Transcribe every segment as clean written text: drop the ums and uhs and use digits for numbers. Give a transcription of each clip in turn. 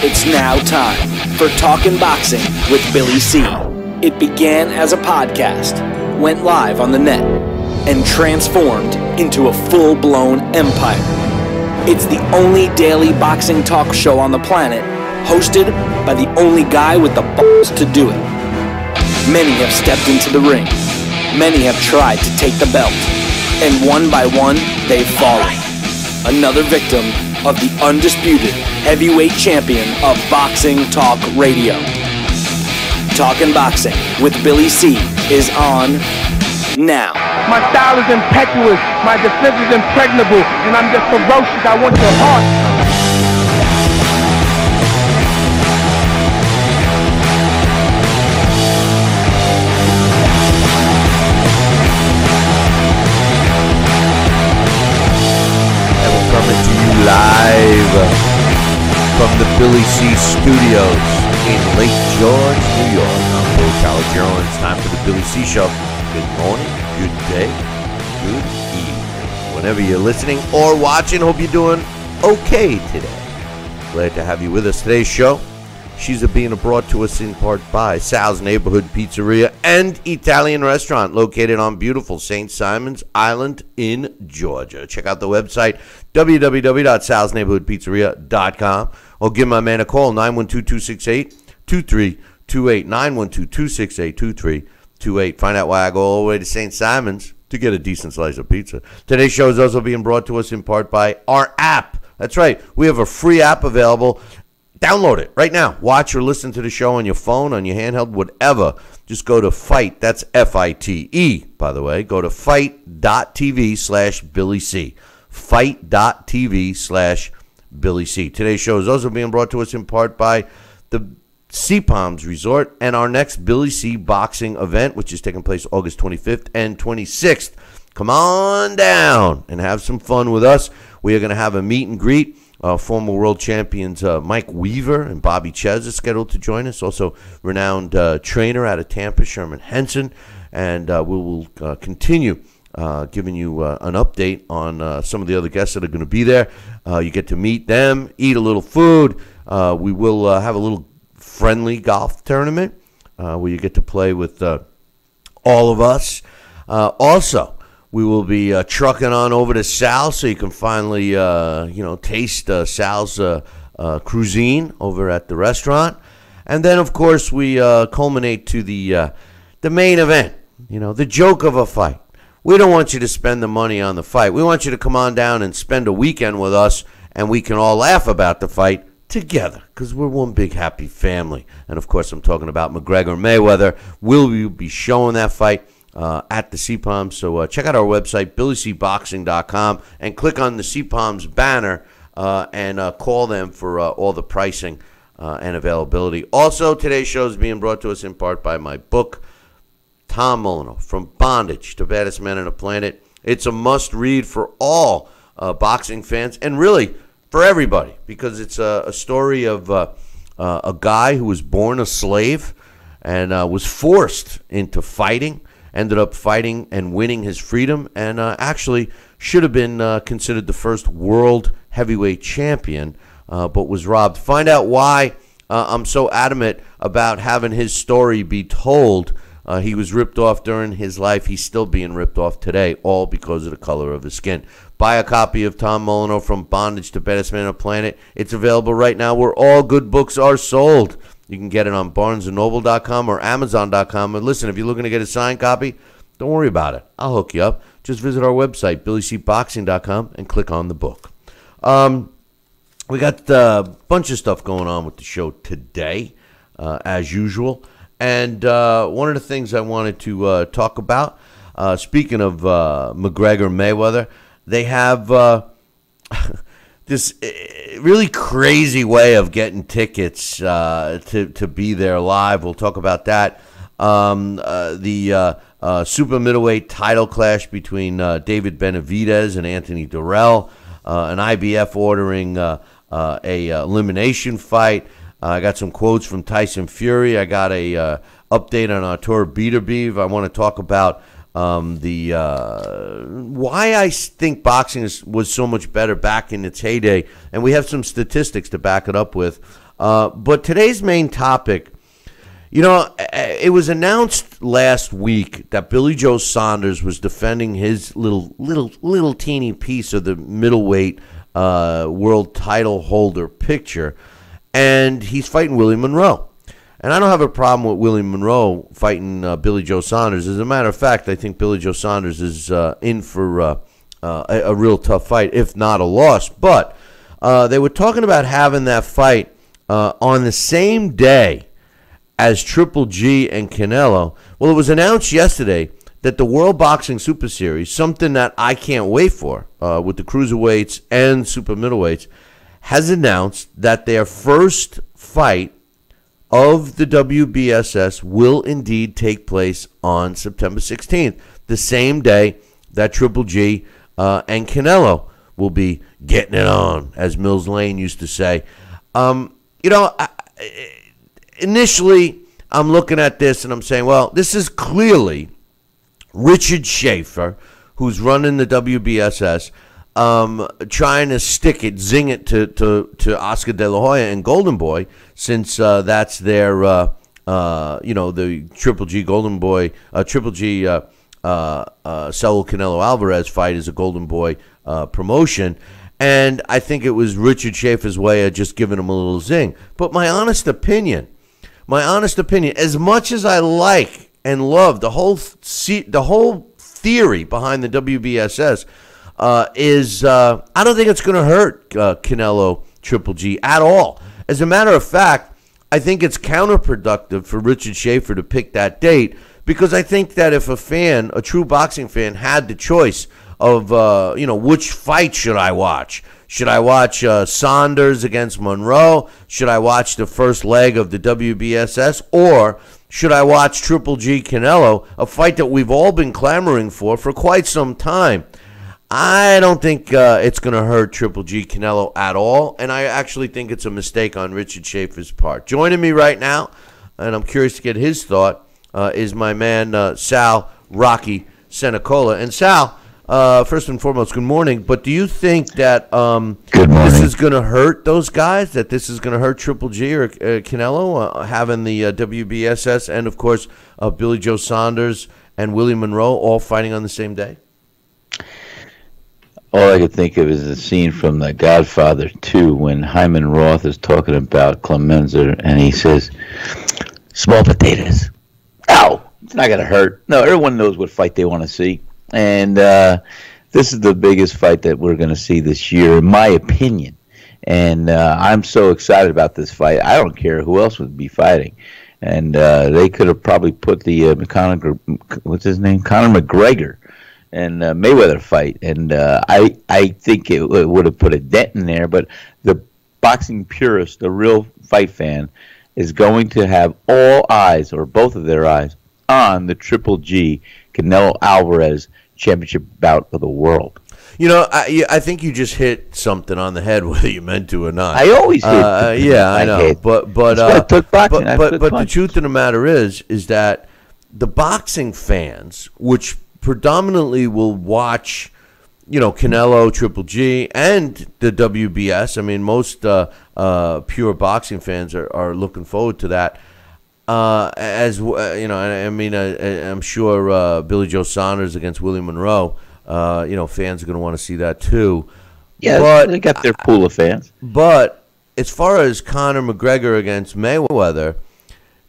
It's now time for Talkin' Boxing with Billy C. It began as a podcast, went live on the net, and transformed into a full-blown empire. It's the only daily boxing talk show on the planet, hosted by the only guy with the balls to do it. Many have stepped into the ring. Many have tried to take the belt. And one by one, they've fallen. Another victim of the undisputed heavyweight champion of Boxing Talk Radio. Talkin' Boxing with Billy C is on now. My style is impetuous, my defense is impregnable, and I'm just ferocious. I want your heart. Coming to you live from the Billy C Studios in Lake George, New York. I'm Bill Calogero, and it's time for the Billy C Show. Good morning, good day, good evening. Whenever you're listening or watching, hope you're doing okay today. Glad to have you with us. Today's show, she's being brought to us in part by Sal's Neighborhood Pizzeria and Italian Restaurant located on beautiful St. Simons Island in Georgia. Check out the website, www.salsneighborhoodpizzeria.com, or give my man a call, 912-268-2328, 912-268-2328. Find out why I go all the way to St. Simons to get a decent slice of pizza. Today's show is also being brought to us in part by our app. That's right, we have a free app available. Download it right now. Watch or listen to the show on your phone, on your handheld, whatever. Just go to Fight. That's F-I-T-E, by the way. Go to fight.tv/Billy C. Fight.tv/Billy C. Today's show is also being brought to us in part by the Sea Palms Resort and our next Billy C boxing event, which is taking place August 25th and 26th. Come on down and have some fun with us. We are going to have a meet and greet. Former world champions Mike Weaver and Bobby Ches are scheduled to join us. Also, renowned trainer out of Tampa, Sherman Henson. And we will continue giving you an update on some of the other guests that are going to be there. You get to meet them, eat a little food. We will have a little friendly golf tournament where you get to play with all of us. Also, we will be trucking on over to Sal so you can finally, taste Sal's cuisine over at the restaurant. And then, of course, we culminate to the main event, the joke of a fight. We don't want you to spend the money on the fight. We want you to come on down and spend a weekend with us, and we can all laugh about the fight together because we're one big happy family. And, of course, I'm talking about McGregor Mayweather. We'll be showing that fight at the CPOM. So check out our website, BillyCBoxing.com, and click on the CPOM's banner and call them for all the pricing and availability. Also, today's show is being brought to us in part by my book, Tom Molyneux, From Bondage to Baddest Man on the Planet. It's a must-read for all boxing fans and really for everybody because it's a story of a guy who was born a slave and was forced into fighting. Ended up fighting and winning his freedom and actually should have been considered the first world heavyweight champion, but was robbed. Find out why I'm so adamant about having his story be told. He was ripped off during his life. He's still being ripped off today, all because of the color of his skin. Buy a copy of Tom Molyneux, From Bondage to Baddest Man on the Planet. It's available right now where all good books are sold. You can get it on BarnesandNoble.com or Amazon.com. And listen, if you're looking to get a signed copy, don't worry about it. I'll hook you up. Just visit our website, BillyCBoxing.com, and click on the book. We got a bunch of stuff going on with the show today, as usual. And one of the things I wanted to talk about, speaking of McGregor Mayweather, they have this really crazy way of getting tickets to be there live. We'll talk about that. The super middleweight title clash between David Benavidez and Anthony Durrell. An IBF ordering a elimination fight. I got some quotes from Tyson Fury. I got a update on Artur Beterbiev. I want to talk about why I think boxing was so much better back in its heyday, and we have some statistics to back it up with. But today's main topic, it was announced last week that Billy Joe Saunders was defending his little teeny piece of the middleweight world title holder picture, and he's fighting Willie Monroe. And I don't have a problem with Willie Monroe fighting Billy Joe Saunders. As a matter of fact, I think Billy Joe Saunders is in for a real tough fight, if not a loss. But they were talking about having that fight on the same day as Triple G and Canelo. Well, it was announced yesterday that the World Boxing Super Series, something that I can't wait for with the cruiserweights and super middleweights, has announced that their first fight of the WBSS will indeed take place on September 16th, the same day that Triple G and Canelo will be getting it on, as Mills Lane used to say. Initially, I'm looking at this and I'm saying, well, this is clearly Richard Schaefer, who's running the WBSS, trying to zing it to Oscar De La Hoya and Golden Boy, since that's their, the Triple G Golden Boy, Triple G Saul Canelo Alvarez fight is a Golden Boy promotion. And I think it was Richard Schaefer's way of just giving him a little zing. But my honest opinion, as much as I like and love the whole theory behind the WBSS, is I don't think it's going to hurt Canelo Triple G at all. As a matter of fact, I think it's counterproductive for Richard Schaefer to pick that date, because I think that if a true boxing fan, had the choice of, which fight should I watch? Should I watch Saunders against Monroe? Should I watch the first leg of the WBSS? Or should I watch Triple G Canelo, a fight that we've all been clamoring for quite some time? I don't think it's going to hurt Triple G Canelo at all, and I actually think it's a mistake on Richard Schaefer's part. Joining me right now, and I'm curious to get his thought, is my man Sal Rocky Senecola. And Sal, first and foremost, good morning. But do you think that this is going to hurt those guys, that this is going to hurt Triple G or Canelo, having the WBSS and, of course, Billy Joe Saunders and Willie Monroe all fighting on the same day? All I could think of is the scene from The Godfather 2 when Hyman Roth is talking about Clemenza and he says, small potatoes. Ow! It's not going to hurt. No, everyone knows what fight they want to see. And this is the biggest fight that we're going to see this year, in my opinion. And I'm so excited about this fight. I don't care who else would be fighting. And they could have probably put the Conor McGregor and Mayweather fight, and I think it would have put a dent in there. But the boxing purist, the real fight fan, is going to have all eyes, or both of their eyes, on the Triple G Canelo Alvarez championship bout of the world. I think you just hit something on the head, whether you meant to or not. I always hit. Yeah, I know. But the truth of the matter is that the boxing fans, which predominantly will watch, Canelo, Triple G, and the WBS. I mean, most pure boxing fans are looking forward to that. I'm sure Billy Joe Saunders against Willie Monroe, fans are going to want to see that too. Yeah, but they got their pool of fans. But as far as Conor McGregor against Mayweather,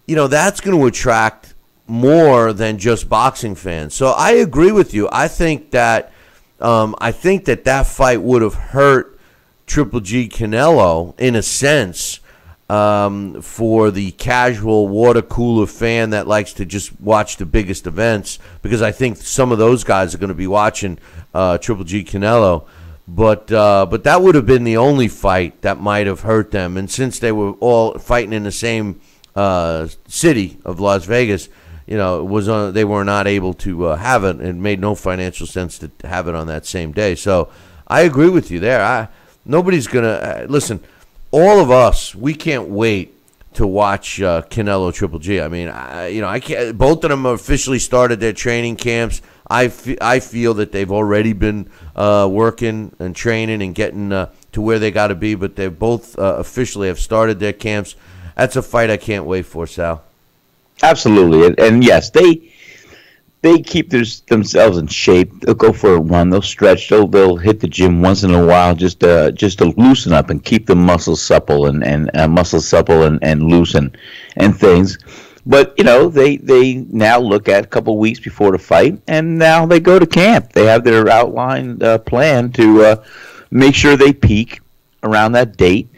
that's going to attract more than just boxing fans. So I agree with you. I think that that fight would have hurt Triple G Canelo in a sense, for the casual water cooler fan that likes to just watch the biggest events, because I think some of those guys are going to be watching Triple G Canelo. But that would have been the only fight that might have hurt them. And since they were all fighting in the same city of Las Vegas, they were not able to have it. It made no financial sense to have it on that same day. So I agree with you there. Nobody's going to listen. All of us, we can't wait to watch Canelo Triple G. I mean, I can't. Both of them officially started their training camps. I feel that they've already been working and training and getting to where they got to be, but they both officially have started their camps. That's a fight I can't wait for, Sal. Absolutely, and yes, they keep themselves in shape. They'll go for a run. They'll stretch. They'll hit the gym once in a while just to loosen up and keep the muscles supple and loosen and things. But they now look at a couple of weeks before the fight, and now they go to camp. They have their outlined plan to make sure they peak around that date,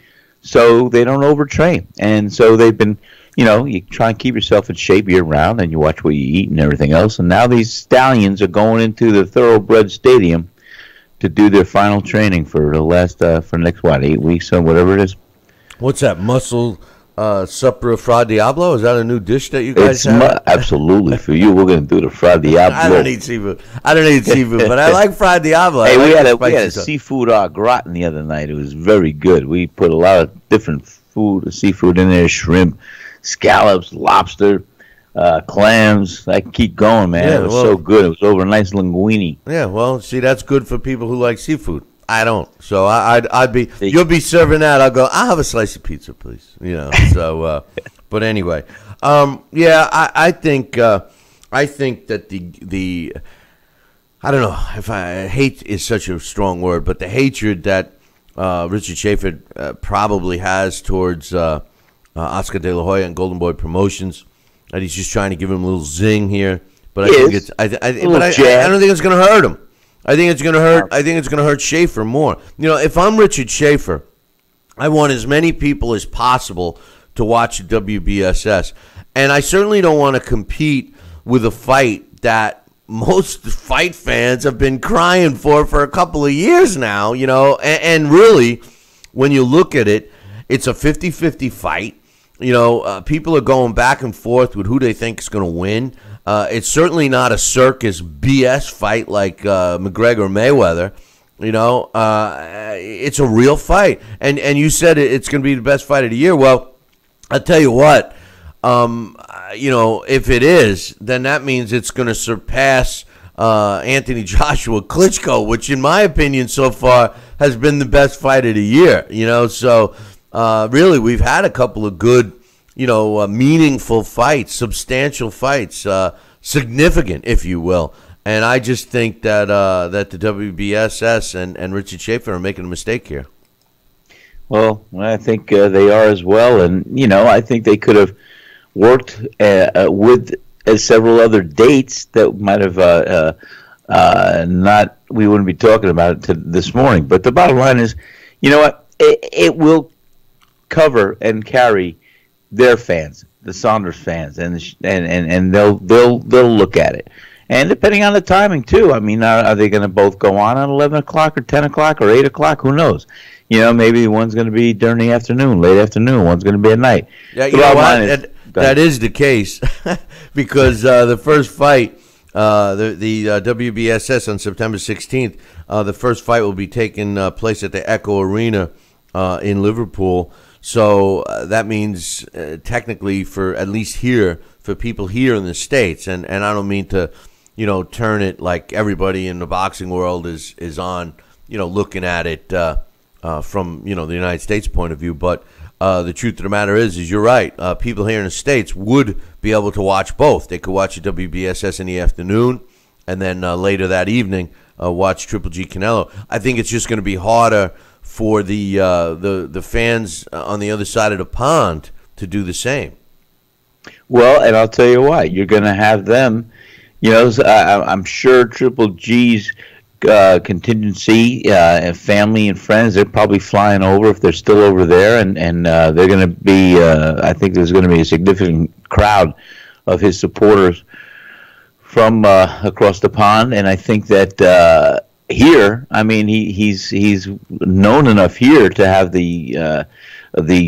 so they don't overtrain. And so they've been. You try and keep yourself in shape year round, and you watch what you eat and everything else. And now these stallions are going into the Thoroughbred Stadium to do their final training for the next 8 weeks or whatever it is. What's that, muscle supper fra diablo? Is that a new dish that you guys have? Absolutely. For you, we're going to do the fra diablo. I don't eat seafood, but I like fra diablo. Hey, we had a seafood au gratin the other night. It was very good. We put a lot of different seafood in there, shrimp, scallops, lobster, clams. I can keep going, man. Yeah, it was so good. It was over a nice linguine. Yeah, well, see, that's good for people who like seafood. I don't, so I'd be. You'll be serving that. I'll go. I'll have a slice of pizza, please. So, but anyway, yeah, I think that the I don't know if hate is such a strong word, but the hatred that Richard Schaefer probably has towards Oscar De La Hoya and Golden Boy Promotions, and he's just trying to give him a little zing here. But I think I don't think it's going to hurt him. I think it's going to hurt. I think it's going to hurt Schaefer more. If I'm Richard Schaefer, I want as many people as possible to watch WBSS, and I certainly don't want to compete with a fight that most fight fans have been crying for a couple of years now. And really, when you look at it, it's a 50-50 fight. People are going back and forth with who they think is going to win. It's certainly not a circus BS fight like McGregor Mayweather. It's a real fight. And you said it's going to be the best fight of the year. Well, I'll tell you what, if it is, then that means it's going to surpass Anthony Joshua Klitschko, which in my opinion so far has been the best fight of the year. So really we've had a couple of good, meaningful fights, substantial fights, significant, if you will. And I just think that that the WBSS and Richard Schaefer are making a mistake here. Well, I think they are as well. And, I think they could have worked with several other dates that might have we wouldn't be talking about it this morning. But the bottom line is, it will cover and carry their fans, the Saunders fans, and they'll look at it. And depending on the timing too, I mean, are they going to both go on at 11 o'clock or 10 o'clock or 8 o'clock? Who knows? Maybe one's going to be during the afternoon, late afternoon. One's going to be at night. Yeah, that is the case because the first fight, the WBSS on September 16th, the first fight will be taking place at the Echo Arena in Liverpool. So that means technically for at least here, for people here in the States, and I don't mean to, turn it like everybody in the boxing world is on, looking at it from, the United States point of view. But the truth of the matter is you're right. People here in the States would be able to watch both. They could watch the WBSS in the afternoon, and then later that evening watch Triple G Canelo. I think it's just going to be harder for the fans on the other side of the pond to do the same. Well, and I'll tell you what, you're going to have them. I'm sure Triple G's contingency and family and friends, they're probably flying over if they're still over there, and they're going to be. I think there's going to be a significant crowd of his supporters from across the pond, and I think that. Here, I mean, he's known enough here to have the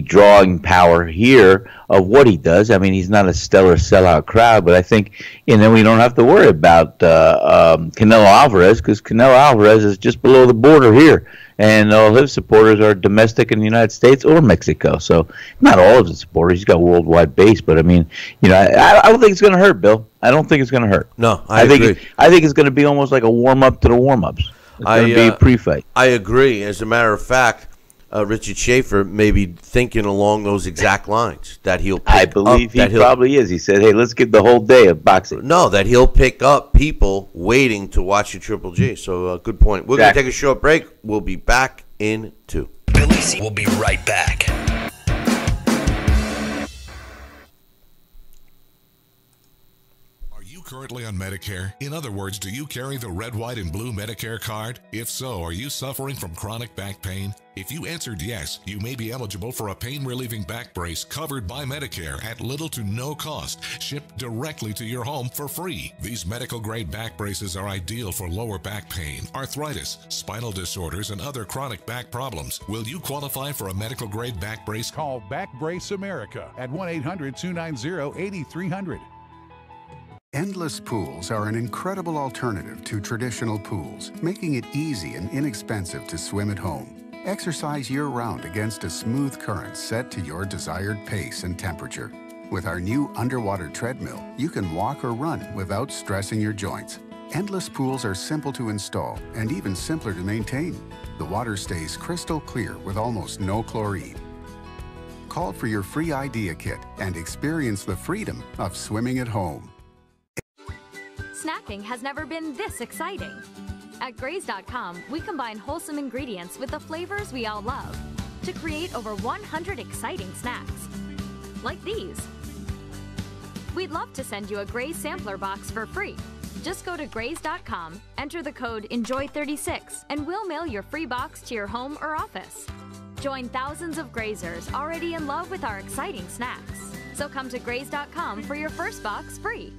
drawing power here of what he does. I mean, he's not a stellar sellout crowd, but I think, we don't have to worry about Canelo Alvarez because Canelo Alvarez is just below the border here, and all his supporters are domestic in the United States or Mexico. So not all of his supporters. He's got a worldwide base, but I mean, I don't think it's going to hurt, Bill. I don't think it's going to hurt. No, I agree. I think it's going to be almost like a warm-up to the warm-ups. It's going to be a pre-fight. I agree. As a matter of fact, Richard Schaefer may be thinking along those exact lines, that he'll pick I believe up, he probably is. He said, hey, let's get the whole day of boxing. No, that he'll pick up people waiting to watch the Triple G. So good point. We're going to take a short break. We'll be back in 2. Billy C will be right back. Currently on Medicare? In other words, do you carry the red, white, and blue Medicare card? If so, are you suffering from chronic back pain? If you answered yes, you may be eligible for a pain-relieving back brace covered by Medicare at little to no cost, shipped directly to your home for free. These medical-grade back braces are ideal for lower back pain, arthritis, spinal disorders, and other chronic back problems. Will you qualify for a medical-grade back brace? Call Back Brace America at 1-800-290-8300. Endless pools are an incredible alternative to traditional pools, making it easy and inexpensive to swim at home. Exercise year-round against a smooth current set to your desired pace and temperature. With our new underwater treadmill, you can walk or run without stressing your joints. Endless pools are simple to install and even simpler to maintain. The water stays crystal clear with almost no chlorine. Call for your free idea kit and experience the freedom of swimming at home. Snacking has never been this exciting. At Graze.com, we combine wholesome ingredients with the flavors we all love to create over 100 exciting snacks, like these. We'd love to send you a Graze sampler box for free. Just go to Graze.com, enter the code ENJOY36, and we'll mail your free box to your home or office. Join thousands of Grazers already in love with our exciting snacks. So come to Graze.com for your first box free.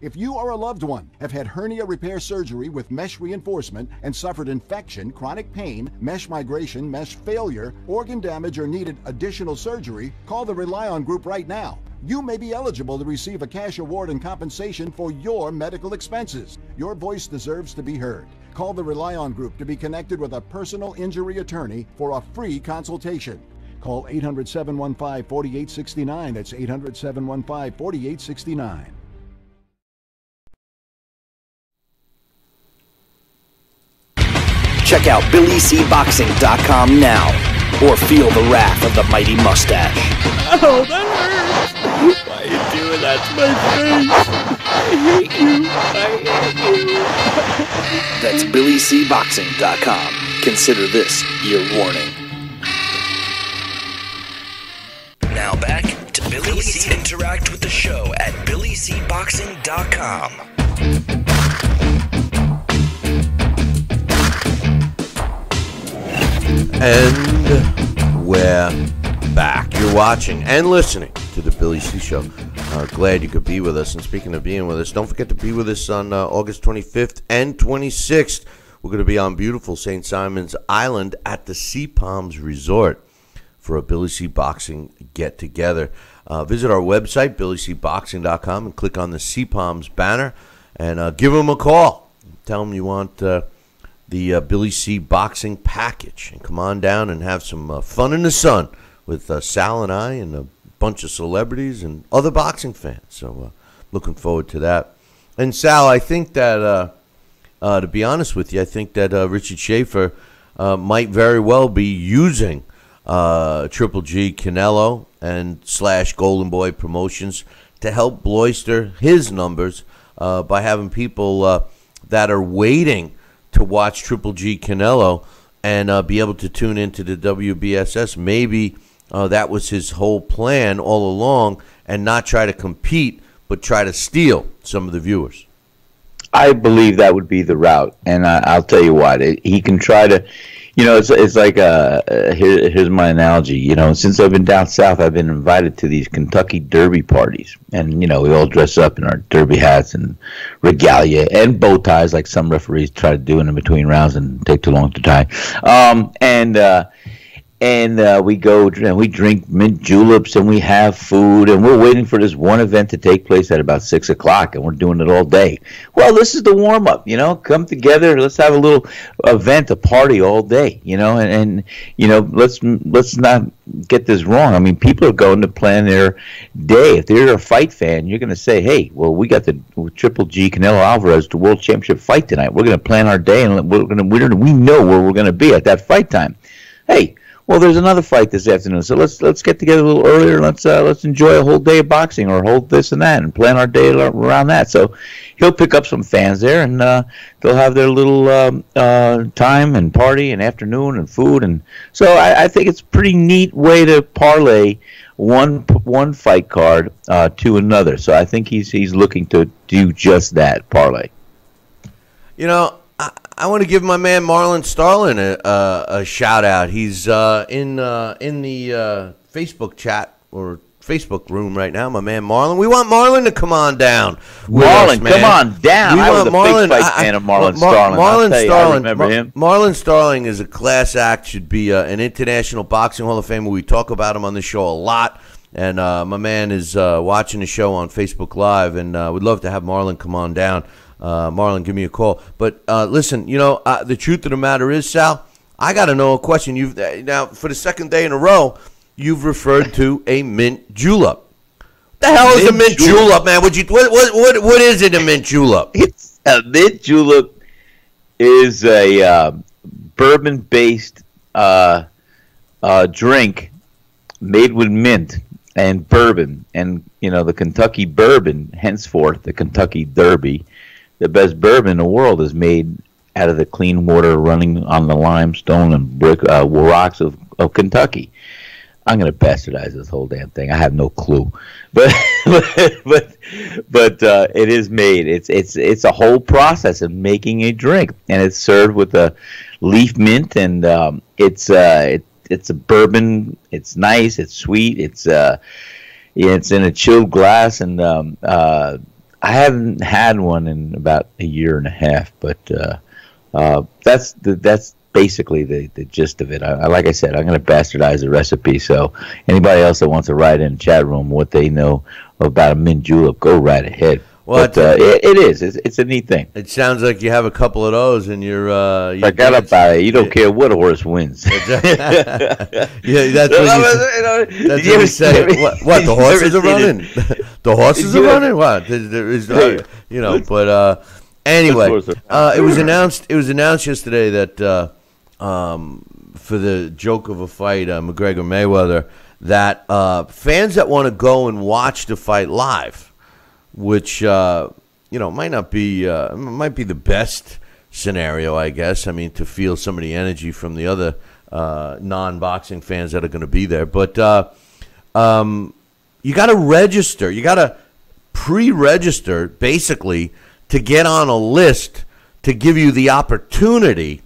If you or a loved one have had hernia repair surgery with mesh reinforcement and suffered infection, chronic pain, mesh migration, mesh failure, organ damage, or needed additional surgery, call the Rely On Group right now. You may be eligible to receive a cash award and compensation for your medical expenses. Your voice deserves to be heard. Call the Rely On Group to be connected with a personal injury attorney for a free consultation. Call 800-715-4869. That's 800-715-4869. Check out BillyCBoxing.com now, or feel the wrath of the mighty mustache. Oh, that hurts! Why are you doing that to my face? I hate you! That's BillyCBoxing.com. Consider this your warning. Now back to Billy C. Interact with the show at BillyCBoxing.com. And we're back. You're watching and listening to the Billy C. Show. Glad you could be with us. And speaking of being with us, don't forget to be with us on August 25th and 26th. We're going to be on beautiful St. Simon's Island at the Sea Palms Resort for a Billy C. Boxing get-together. Visit our website, BillyCBoxing.com, and click on the Sea Palms banner and give them a call. Tell them you want the Billy C. Boxing package, and come on down and have some fun in the sun with Sal and I and a bunch of celebrities and other boxing fans. So looking forward to that. And Sal, I think that to be honest with you, I think that Richard Schaefer might very well be using Triple G, Canelo, and / Golden Boy Promotions to help bolster his numbers by having people that are waiting to watch Triple G Canelo and be able to tune into the WBSS. Maybe that was his whole plan all along, and not try to compete, but try to steal some of the viewers. I believe that would be the route, and I'll tell you what. He can try to, it's like here's my analogy. Since I've been down south, I've been invited to these Kentucky Derby parties, and we all dress up in our Derby hats and regalia and bow ties, like some referees try to do in between rounds and take too long to tie. And we go and we drink mint juleps and we have food, and we're waiting for this one event to take place at about 6 o'clock, and we're doing it all day. Well, this is the warm up, come together, let's have a little event, a party all day, and let's not get this wrong. I mean, people are going to plan their day. If they're a fight fan, you're going to say, hey, well, we got the Triple G Canelo Alvarez to World Championship fight tonight. We're going to plan our day, and we know where we're going to be at that fight time. Hey, well, there's another fight this afternoon, so let's get together a little earlier. Let's enjoy a whole day of boxing, or hold this and that, and plan our day around that. So he'll pick up some fans there, and they'll have their little time and party and afternoon and food, and so I think it's a pretty neat way to parlay one fight card to another. So I think he's looking to do just that, parlay. You know, I want to give my man Marlon Starlin a shout out. He's in the Facebook chat or Facebook room right now. My man Marlon. We want Marlon to come on down. Marlon, come on down. I was a big fight fan of Marlon Starlin. I remember him. Marlon Starlin is a class act. Should be an international boxing Hall of Famer. We talk about him on the show a lot. And my man is watching the show on Facebook Live, and we'd love to have Marlon come on down. Marlon, give me a call. But listen, you know, the truth of the matter is, Sal, I got to know a question. You've now, for the second day in a row, you've referred to a mint julep. What the hell is a mint julep, man? What is it, a mint julep? It's a mint julep is a bourbon-based drink made with mint and bourbon, and you know, the Kentucky bourbon, henceforth the Kentucky Derby, the best bourbon in the world, is made out of the clean water running on the limestone and brick rocks of Kentucky. I'm going to bastardize this whole damn thing. I have no clue, but it is made. It's a whole process of making a drink, and it's served with a leaf mint, and it's a bourbon. It's nice. It's sweet. It's in a chilled glass, and I haven't had one in about a year and a half. But that's basically the gist of it. Like I said, I'm going to bastardize the recipe. So anybody else that wants to write in the chat room what they know about a mint julep, go right ahead. Well, but, it is. It's a neat thing. It sounds like you have a couple of those, and you're. Forget about it. You don't care what horse wins. Yeah, that's what you say. What the horses are running? The horses are running. What? You know. But anyway, it was announced. It was announced yesterday that for the joke of a fight, McGregor Mayweather, that fans that want to go and watch the fight live, which you know, might be the best scenario, I guess. I mean, to feel some of the energy from the other non-boxing fans that are going to be there. But you got to register. You got to pre-register, basically, to get on a list to give you the opportunity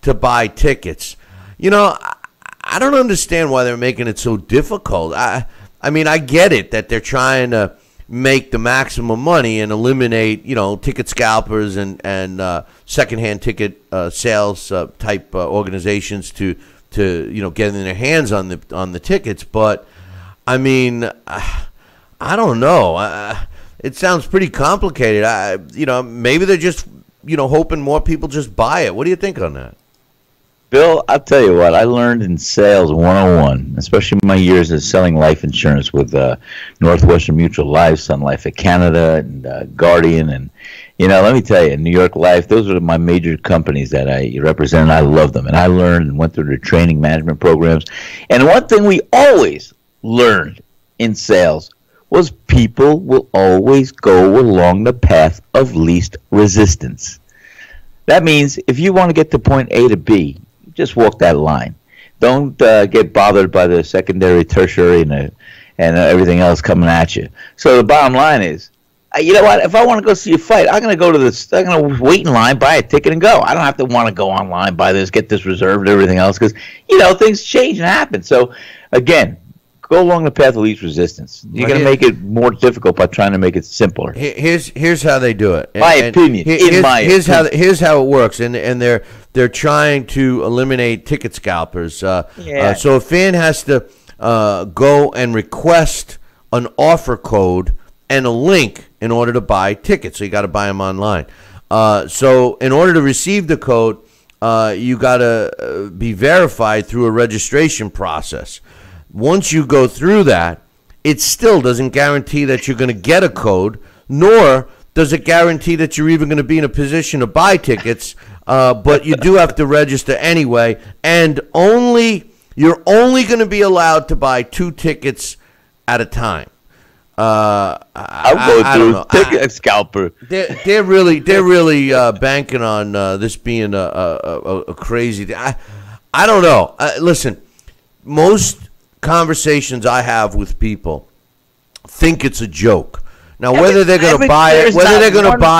to buy tickets. You know, I don't understand why they're making it so difficult. I mean, I get it that they're trying to make the maximum money and eliminate, you know, ticket scalpers and secondhand ticket sales type organizations to you know, getting their hands on the tickets. But I mean, I don't know. It sounds pretty complicated. You know, maybe they're just, you know, hoping more people just buy it. What do you think on that? Bill, I'll tell you what, I learned in sales 101, especially my years of selling life insurance with Northwestern Mutual Life, Sun Life of Canada, and Guardian. And, you know, let me tell you, New York Life, those are my major companies that I represent, and I love them. And I learned and went through their training management programs. And one thing we always learned in sales was people will always go along the path of least resistance. That means if you want to get to point A to B, just walk that line. Don't get bothered by the secondary, tertiary, and everything else coming at you. So the bottom line is, you know what? If I want to go see a fight, I'm going to go to this. I'm going to wait in line, buy a ticket, and go. I don't have to want to go online, buy this, get this reserved, and everything else, because you know things change and happen. So again, go along the path of least resistance. You're going to make it more difficult by trying to make it simpler. Here's how they do it. My opinion. Here's how it works, and they're trying to eliminate ticket scalpers. So a fan has to go and request an offer code and a link in order to buy tickets. So you got to buy them online. So in order to receive the code, you got to be verified through a registration process. Once you go through that, it still doesn't guarantee that you're going to get a code, nor does it guarantee that you're even going to be in a position to buy tickets, but you do have to register anyway, and only you're only going to be allowed to buy 2 tickets at a time. I'll go through ticket scalper. They're really banking on this being a crazy thing. I don't know. Listen, most conversations I have with people think it's a joke. Now, whether they're going to buy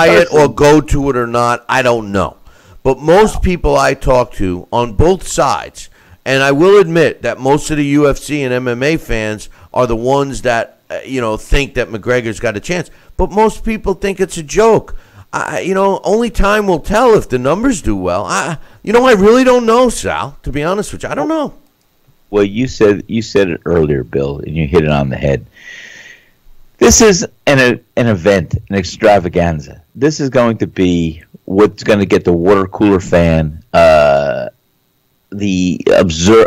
it, or go to it or not, I don't know. But most people I talk to on both sides, and I will admit that most of the UFC and MMA fans are the ones that think that McGregor's got a chance. But most people think it's a joke. Only time will tell if the numbers do well. I really don't know, Sal. To be honest with you, I don't know. Well, you said it earlier, Bill, and you hit it on the head. This is an event, an extravaganza. This is going to be what's going to get the water cooler fan, the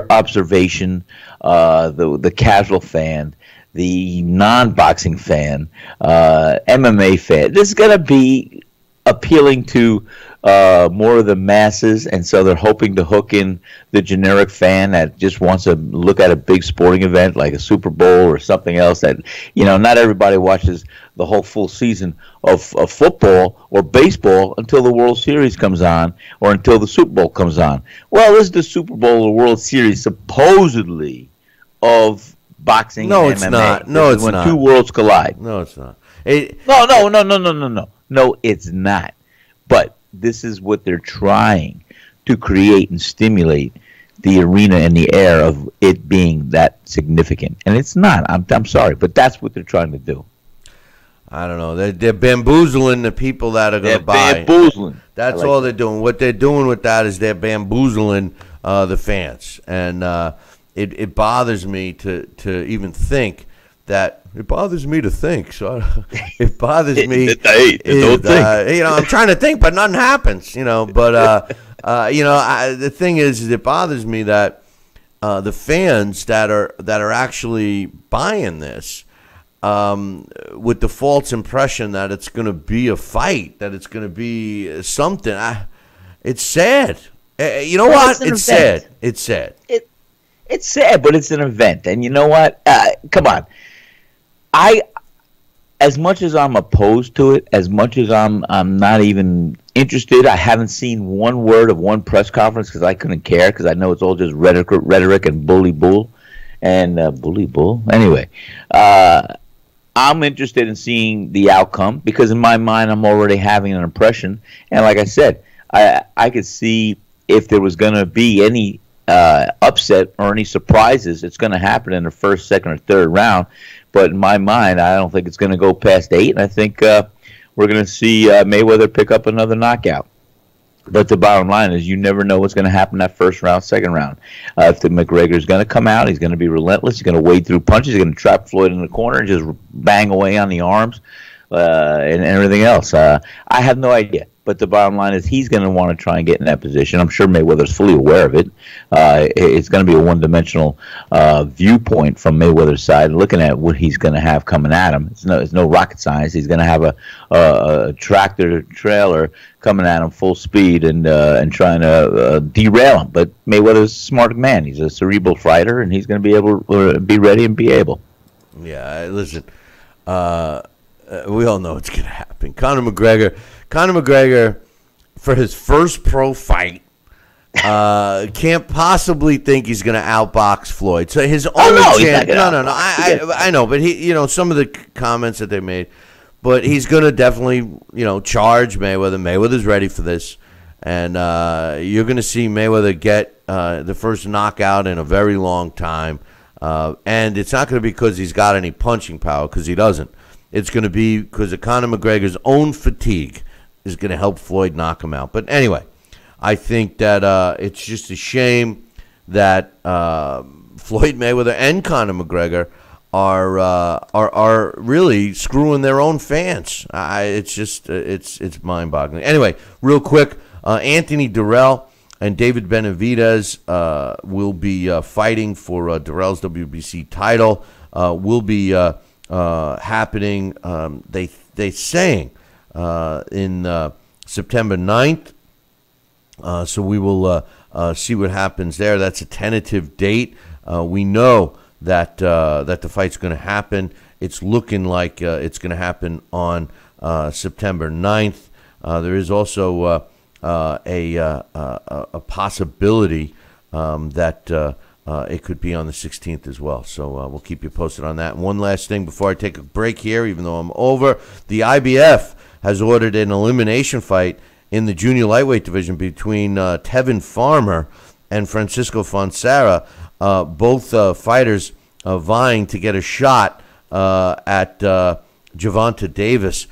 observation, the casual fan, the non-boxing fan, MMA fan. This is going to be appealing to more of the masses, and so they're hoping to hook in the generic fan that just wants to look at a big sporting event like a Super Bowl or something else that, not everybody watches the whole full season of football or baseball until the World Series comes on or until the Super Bowl comes on. Well, this is the Super Bowl or World Series supposedly of boxing and it's MMA. not. No, it's when not. Two worlds collide. No, it's not. No, it's not. But this is what they're trying to create and stimulate the arena and the air of it being that significant. And it's not. I'm sorry, but that's what they're trying to do. I don't know. They're bamboozling the people that are going to buy. They're bamboozling. That's all they're doing. What they're doing with that is they're bamboozling the fans. And it bothers me to even think that. It bothers me to think. So it bothers me. I'm trying to think, but nothing happens. But the thing is, it bothers me that the fans that are actually buying this with the false impression that it's going to be a fight, that it's going to be something. It's sad. You know what? It's sad. It's sad. It's sad, but it's an event. And you know what? Come on. As much as I'm opposed to it, as much as I'm not even interested, I haven't seen one word of one press conference because I couldn't care because I know it's all just rhetoric and bully bull. Anyway, I'm interested in seeing the outcome because in my mind I'm already having an impression. And like I said, I could see if there was going to be any upset or any surprises, it's going to happen in the first, second, or third round. But in my mind, I don't think it's going to go past 8. And I think we're going to see Mayweather pick up another knockout. But the bottom line is you never know what's going to happen that first round, second round. If the McGregor is going to come out, he's going to be relentless. He's going to wade through punches. He's going to trap Floyd in the corner and just bang away on the arms and everything else. I have no idea. But the bottom line is he's going to want to try and get in that position. I'm sure Mayweather's fully aware of it. It's going to be a one-dimensional viewpoint from Mayweather's side, looking at what he's going to have coming at him. It's no rocket science. He's going to have a tractor trailer coming at him full speed and trying to derail him. But Mayweather's a smart man. He's a cerebral fighter, and he's going to be able to be ready and be able. Yeah, listen. We all know it's going to happen. Conor McGregor, for his first pro fight, can't possibly think he's going to outbox Floyd. So his only chance. No. I know, but some of the comments that they made, but he's going to definitely charge Mayweather. Mayweather's ready for this, and you're going to see Mayweather get the first knockout in a very long time, and it's not going to be because he's got any punching power, because he doesn't. It's going to be because of Conor McGregor's own fatigue is going to help Floyd knock him out. But anyway, I think that it's just a shame that Floyd Mayweather and Conor McGregor are really screwing their own fans. It's just it's mind-boggling. Anyway, real quick, Anthony Durrell and David Benavidez will be fighting for Durrell's WBC title. Will be happening, they saying in September 9th. So we will see what happens there. That's a tentative date. We know that the fight's going to happen. It's looking like it's going to happen on September 9th. There is also a possibility that it could be on the 16th as well. So we'll keep you posted on that. And one last thing before I take a break here, even though I'm over, the IBF has ordered an elimination fight in the junior lightweight division between Tevin Farmer and Francisco Fonsara, both fighters vying to get a shot at Gervonta Davis.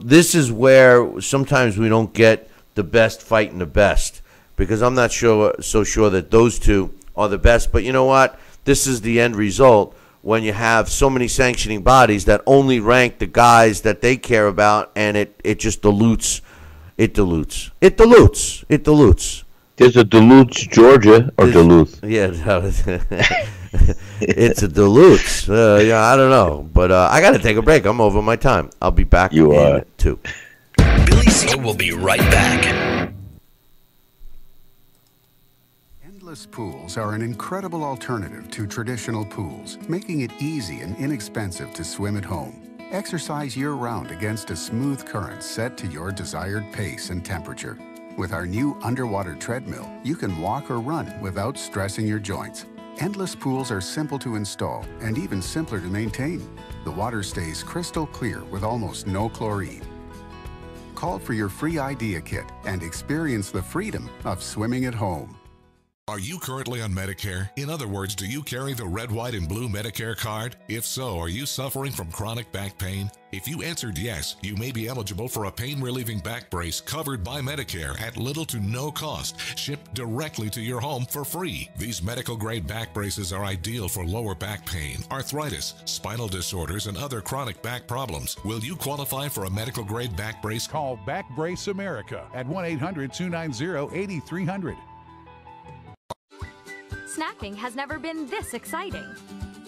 This is where sometimes we don't get the best fighting the best, because I'm not so sure that those two are the best. But you know what? This is the end result when you have so many sanctioning bodies that only rank the guys that they care about, and it just dilutes. It dilutes. It dilutes. It dilutes. There's a Duluth, Georgia, or Duluth. Yeah, it's a Duluth. Yeah, I don't know. But I got to take a break. I'm over my time. I'll be back in 2. Billy C will be right back. Endless pools are an incredible alternative to traditional pools, making it easy and inexpensive to swim at home. Exercise year-round against a smooth current set to your desired pace and temperature. With our new underwater treadmill, you can walk or run without stressing your joints. Endless pools are simple to install and even simpler to maintain. The water stays crystal clear with almost no chlorine. Call for your free idea kit and experience the freedom of swimming at home. Are you currently on Medicare? In other words, do you carry the red, white, and blue Medicare card? If so, are you suffering from chronic back pain? If you answered yes, you may be eligible for a pain-relieving back brace covered by Medicare at little to no cost, shipped directly to your home for free. These medical-grade back braces are ideal for lower back pain, arthritis, spinal disorders, and other chronic back problems. Will you qualify for a medical-grade back brace? Call Back Brace America at 1-800-290-8300. Snacking has never been this exciting.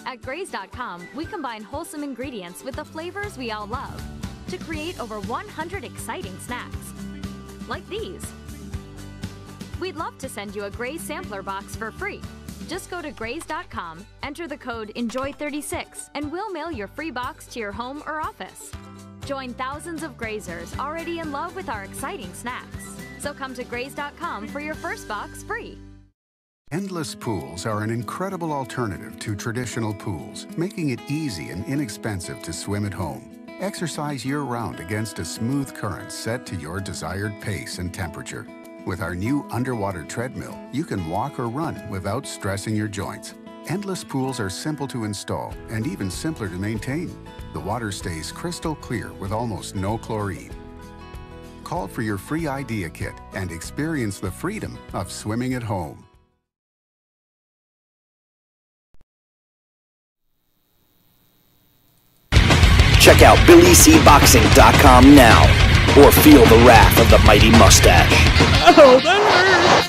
At Graze.com, we combine wholesome ingredients with the flavors we all love to create over 100 exciting snacks. Like these. We'd love to send you a Graze sampler box for free. Just go to Graze.com, enter the code ENJOY36, and we'll mail your free box to your home or office. Join thousands of Grazers already in love with our exciting snacks. So come to Graze.com for your first box free. Endless pools are an incredible alternative to traditional pools, making it easy and inexpensive to swim at home. Exercise year-round against a smooth current set to your desired pace and temperature. With our new underwater treadmill, you can walk or run without stressing your joints. Endless pools are simple to install and even simpler to maintain. The water stays crystal clear with almost no chlorine. Call for your free idea kit and experience the freedom of swimming at home. Check out BillyCBoxing.com now, or feel the wrath of the mighty mustache. Oh, that hurts!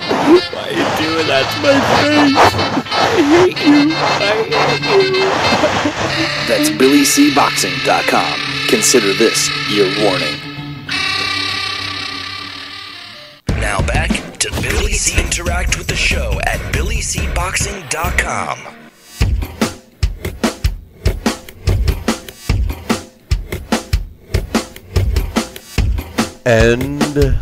Why are you doing that to my face? I hate you! That's BillyCBoxing.com. Consider this your warning. Now back to Billy C. Interact with the show at BillyCBoxing.com. And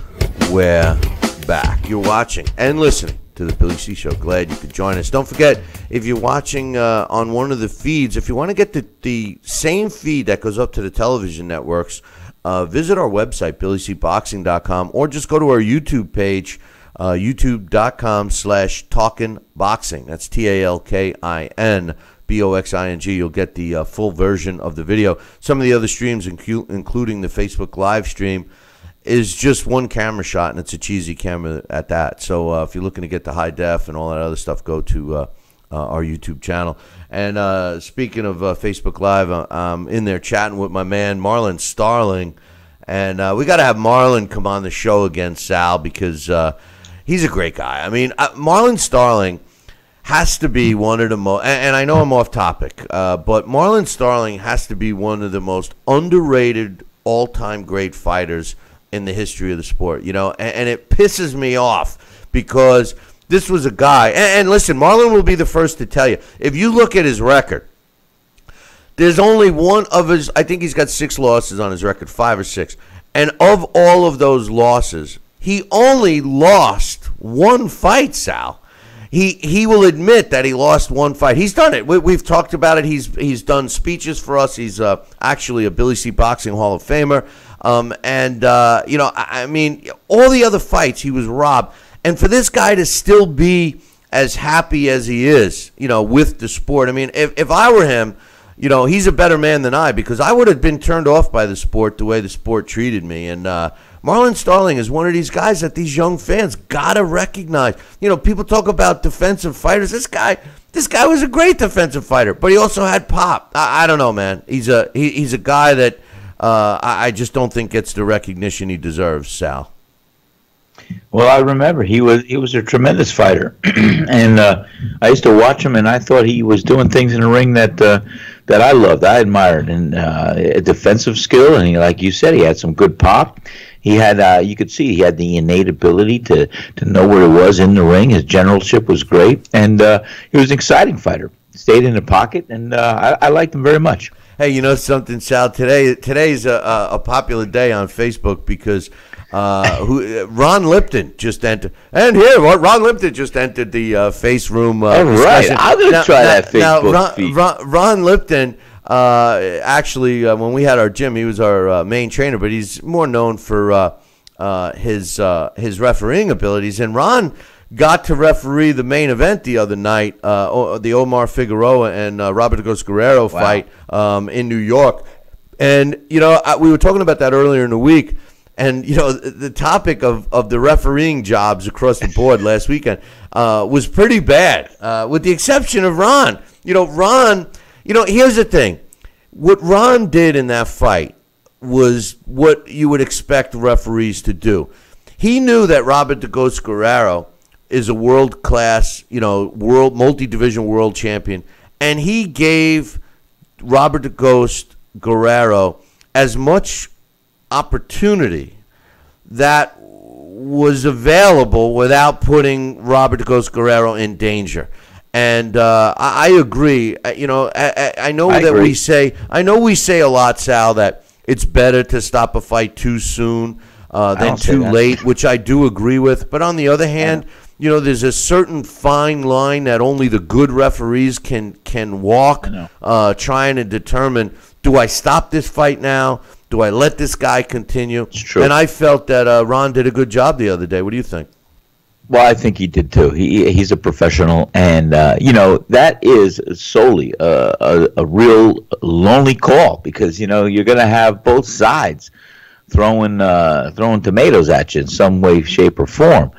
we're back. You're watching and listening to the Billy C Show. Glad you could join us. Don't forget, if you're watching on one of the feeds, if you want to get the same feed that goes up to the television networks, visit our website, BillyCBoxing.com, or just go to our YouTube page, youtube.com/talkinboxing. That's TALKINBOXING. You'll get the full version of the video. Some of the other streams, including the Facebook live stream, is just one camera shot, and it's a cheesy camera at that. So if you're looking to get the high def and all that other stuff, go to our YouTube channel. And speaking of Facebook Live, I'm in there chatting with my man Marlon Starling, and we got to have Marlon come on the show again, Sal, because he's a great guy. I mean, Marlon Starling has to be one of the most, and I know I'm off topic, but Marlon Starling has to be one of the most underrated all-time great fighters in the history of the sport, you know, and it pisses me off because this was a guy. And listen, Marlon will be the first to tell you. If you look at his record, there's only one of his. I think he's got 6 losses on his record, 5 or 6. And of all of those losses, he only lost 1 fight, Sal. He will admit that he lost 1 fight. He's done it. We've talked about it. He's done speeches for us. He's actually a Billy C. Boxing Hall of Famer. I mean, all the other fights he was robbed. And for this guy to still be as happy as he is, with the sport. I mean, if I were him, he's a better man than I, because I would have been turned off by the sport the way the sport treated me. And Marlon Starling is one of these guys that these young fans gotta recognize. People talk about defensive fighters. This guy was a great defensive fighter, but he also had pop. I don't know, man. He's a guy that I just don't think gets the recognition he deserves, Sal. Well, I remember he was a tremendous fighter, and I used to watch him, and I thought he was doing things in the ring that I loved, I admired, and a defensive skill, and like you said, he had some good pop. He had, you could see, he had the innate ability to know where he was in the ring. His generalship was great, and he was an exciting fighter. Stayed in the pocket, and I liked him very much. Hey, you know something, Sal? Today's a popular day on Facebook because Ron Lipton just entered. And here, Ron Lipton just entered the face room. All right, I'm going to try that Facebook feed. Ron Lipton, actually, when we had our gym, he was our main trainer, but he's more known for his refereeing abilities. And Ron got to referee the main event the other night, the Omar Figueroa and Robert Dos Guerrero fight in New York. And, we were talking about that earlier in the week. And, the topic of the refereeing jobs across the board last weekend was pretty bad, with the exception of Ron. Ron, here's the thing. What Ron did in that fight was what you would expect referees to do. He knew that Robert Dos Guerrero is a world-class, multi-division world champion, and he gave Robert Dos Guerrero as much opportunity that was available without putting Robert Dos Guerrero in danger. And I agree. I know that we say a lot, Sal, that it's better to stop a fight too soon than too late, which I do agree with. But on the other hand, there's a certain fine line that only the good referees can walk, trying to determine, do I stop this fight now? Do I let this guy continue? It's true. And I felt that Ron did a good job the other day. What do you think? Well, I think he did too. He's a professional, and that is solely a real lonely call, because you're going to have both sides throwing tomatoes at you in some way, shape, or form.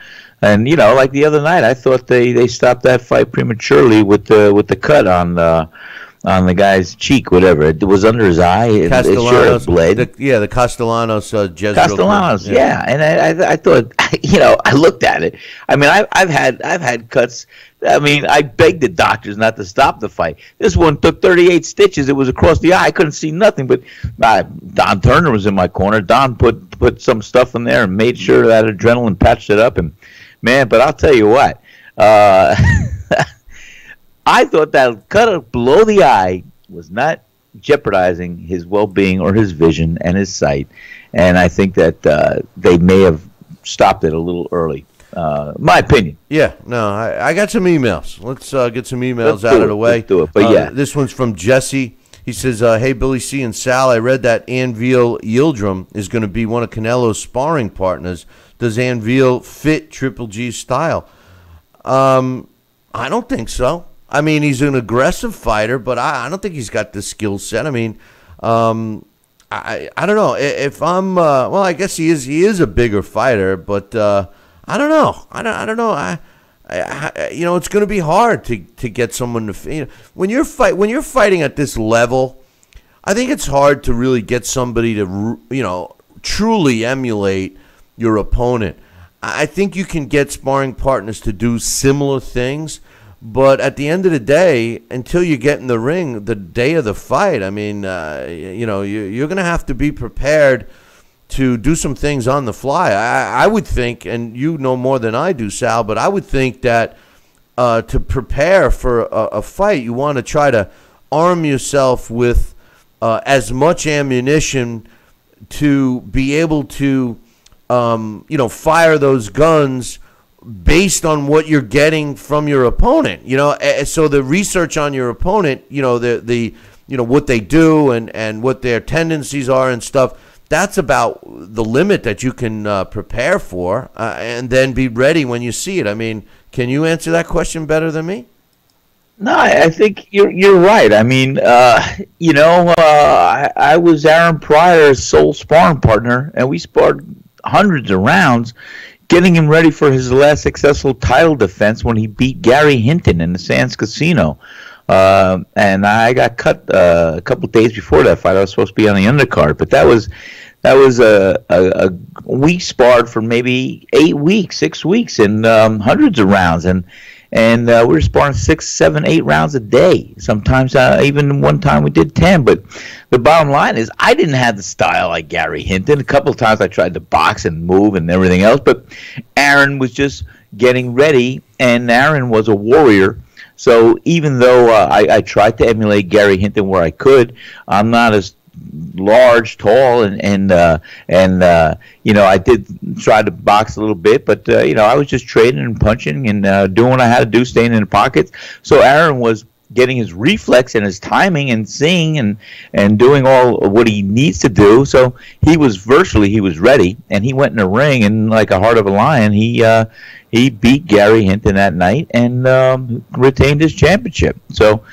And like the other night, I thought they stopped that fight prematurely with the cut on the guy's cheek, whatever. It was under his eye. It sure bled. The Castellanos. Castellanos, yeah. And I thought, I looked at it. I mean, I've had cuts. I mean, I begged the doctors not to stop the fight. This one took 38 stitches. It was across the eye. I couldn't see nothing. But Don Turner was in my corner. Don put some stuff in there and made sure that adrenaline patched it up. And man, but I'll tell you what. I thought that cut below the eye was not jeopardizing his well-being or his vision and his sight, and I think that they may have stopped it a little early. My opinion. Yeah, no, I got some emails. Let's get some emails out of the way. Let's do it. But this one's from Jesse. He says, hey, Billy C. and Sal, I read that Anvil Yildirim is going to be one of Canelo's sparring partners. Does Anvil fit Triple G's style? I don't think so. I mean, he's an aggressive fighter, but I don't think he's got the skill set. I mean, I don't know. If I'm well, I guess he is a bigger fighter, but I don't know. I don't know. It's going to be hard to get someone to when you're fighting at this level. I think it's hard to really get somebody to truly emulate your opponent. I think you can get sparring partners to do similar things. But at the end of the day, until you get in the ring, the day of the fight, I mean, you're going to have to be prepared to do some things on the fly. I would think, and you know more than I do, Sal, but I would think that to prepare for a fight, you want to try to arm yourself with as much ammunition to be able to, fire those guns based on what you're getting from your opponent. So the research on your opponent, what they do and what their tendencies are and stuff, that's about the limit that you can prepare for and then be ready when you see it. I mean, can you answer that question better than me? No, I think you're right. I mean, I was Aaron Pryor's sole sparring partner, and we sparred hundreds of rounds, getting him ready for his last successful title defense when he beat Gary Hinton in the Sands Casino. And I got cut a couple of days before that fight. I was supposed to be on the undercard, but that was a we sparred for maybe 8 weeks, 6 weeks, and hundreds of rounds, and we were sparring 6, 7, 8 rounds a day. Sometimes even one time we did 10. But the bottom line is I didn't have the style like Gary Hinton. A couple of times I tried to box and move and everything else, but Aaron was just getting ready, and Aaron was a warrior. So even though I tried to emulate Gary Hinton where I could, I'm not as large, tall, and I did try to box a little bit, but I was just trading and punching and doing what I had to do, staying in the pockets. So Aaron was getting his reflex and his timing and seeing and doing all of what he needs to do. So he was ready, and he went in the ring, and like a heart of a lion, he beat Gary Hinton that night and retained his championship. So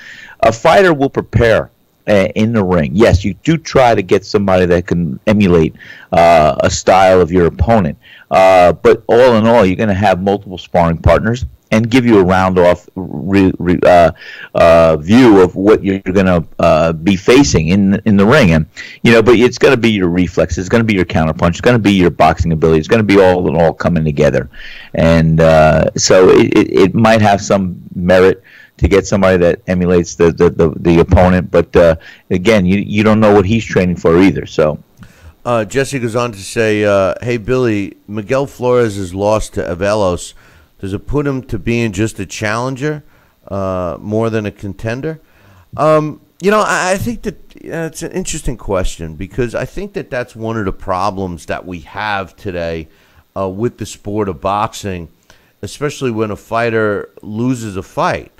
a fighter will prepare in the ring. Yes, you do try to get somebody that can emulate a style of your opponent. But all in all, you're going to have multiple sparring partners and give you a round-off view of what you're going to be facing in the ring. And but it's going to be your reflexes, it's going to be your counterpunch, it's going to be your boxing ability, it's going to be all in all coming together. And so it might have some merit to get somebody that emulates the opponent, but again, you don't know what he's training for either. So Jesse goes on to say, hey, Billy, Miguel Flores' loss to Avalos, does it put him to being just a challenger more than a contender? I think that it's an interesting question, because I think that that's one of the problems that we have today with the sport of boxing, especially when a fighter loses a fight.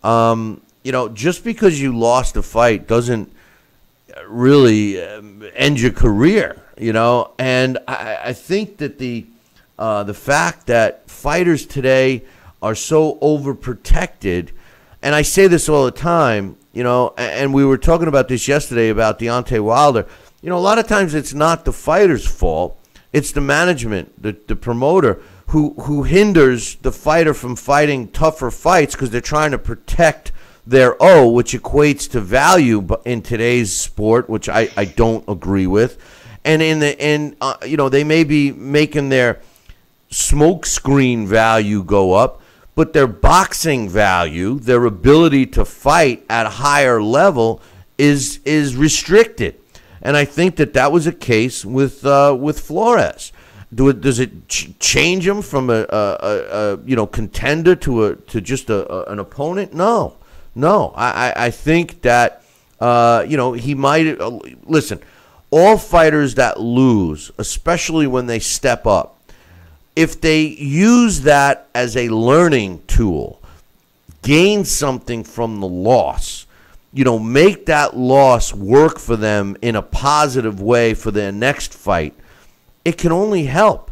Just because you lost a fight doesn't really end your career, and I think that the fact that fighters today are so overprotected, and I say this all the time, and we were talking about this yesterday about Deontay Wilder, a lot of times it's not the fighter's fault, it's the management, the promoter, who hinders the fighter from fighting tougher fights because they're trying to protect their which equates to value in today's sport, which I don't agree with. And they may be making their smoke screen value go up, but their boxing value, their ability to fight at a higher level is restricted. And I think that was a case with Flores. Does it change him from a contender to just an opponent? No. I think that he might listen. All fighters that lose, especially when they step up, if they use that as a learning tool, gain something from the loss, make that loss work for them in a positive way for their next fight, it can only help.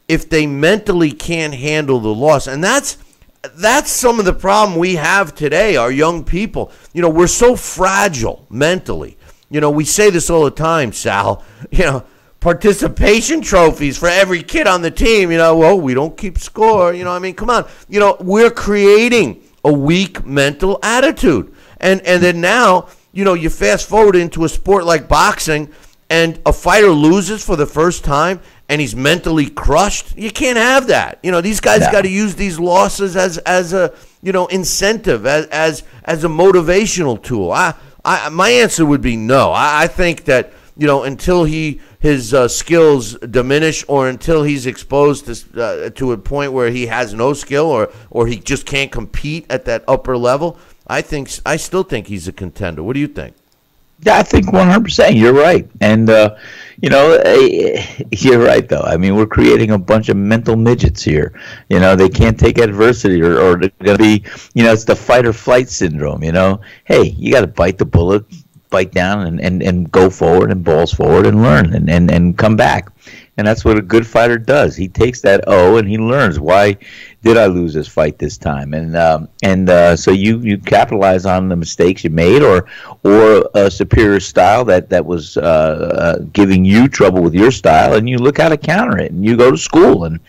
If they mentally can't handle the loss, and that's some of the problem we have today, our young people. We're so fragile mentally. We say this all the time, Sal. Participation trophies for every kid on the team. Well, we don't keep score. Come on. We're creating a weak mental attitude. And then now, you fast forward into a sport like boxing, and a fighter loses for the first time and he's mentally crushed. You can't have that. These guys got to use these losses as a incentive, as a motivational tool. My answer would be no. I think that until his skills diminish, or until he's exposed to a point where he has no skill, or he just can't compete at that upper level, I still think he's a contender. What do you think? Yeah, I think 100%. You're right. And, you're right, though. I mean, we're creating a bunch of mental midgets here. They can't take adversity, or they're going to be, it's the fight or flight syndrome, Hey, you got to bite the bullet, bite down, and go forward and balls forward and learn and come back. And that's what a good fighter does. He takes that O and he learns, why did I lose this fight this time? And so you capitalize on the mistakes you made, or a superior style that was giving you trouble with your style, and you look how to counter it, and you go to school, and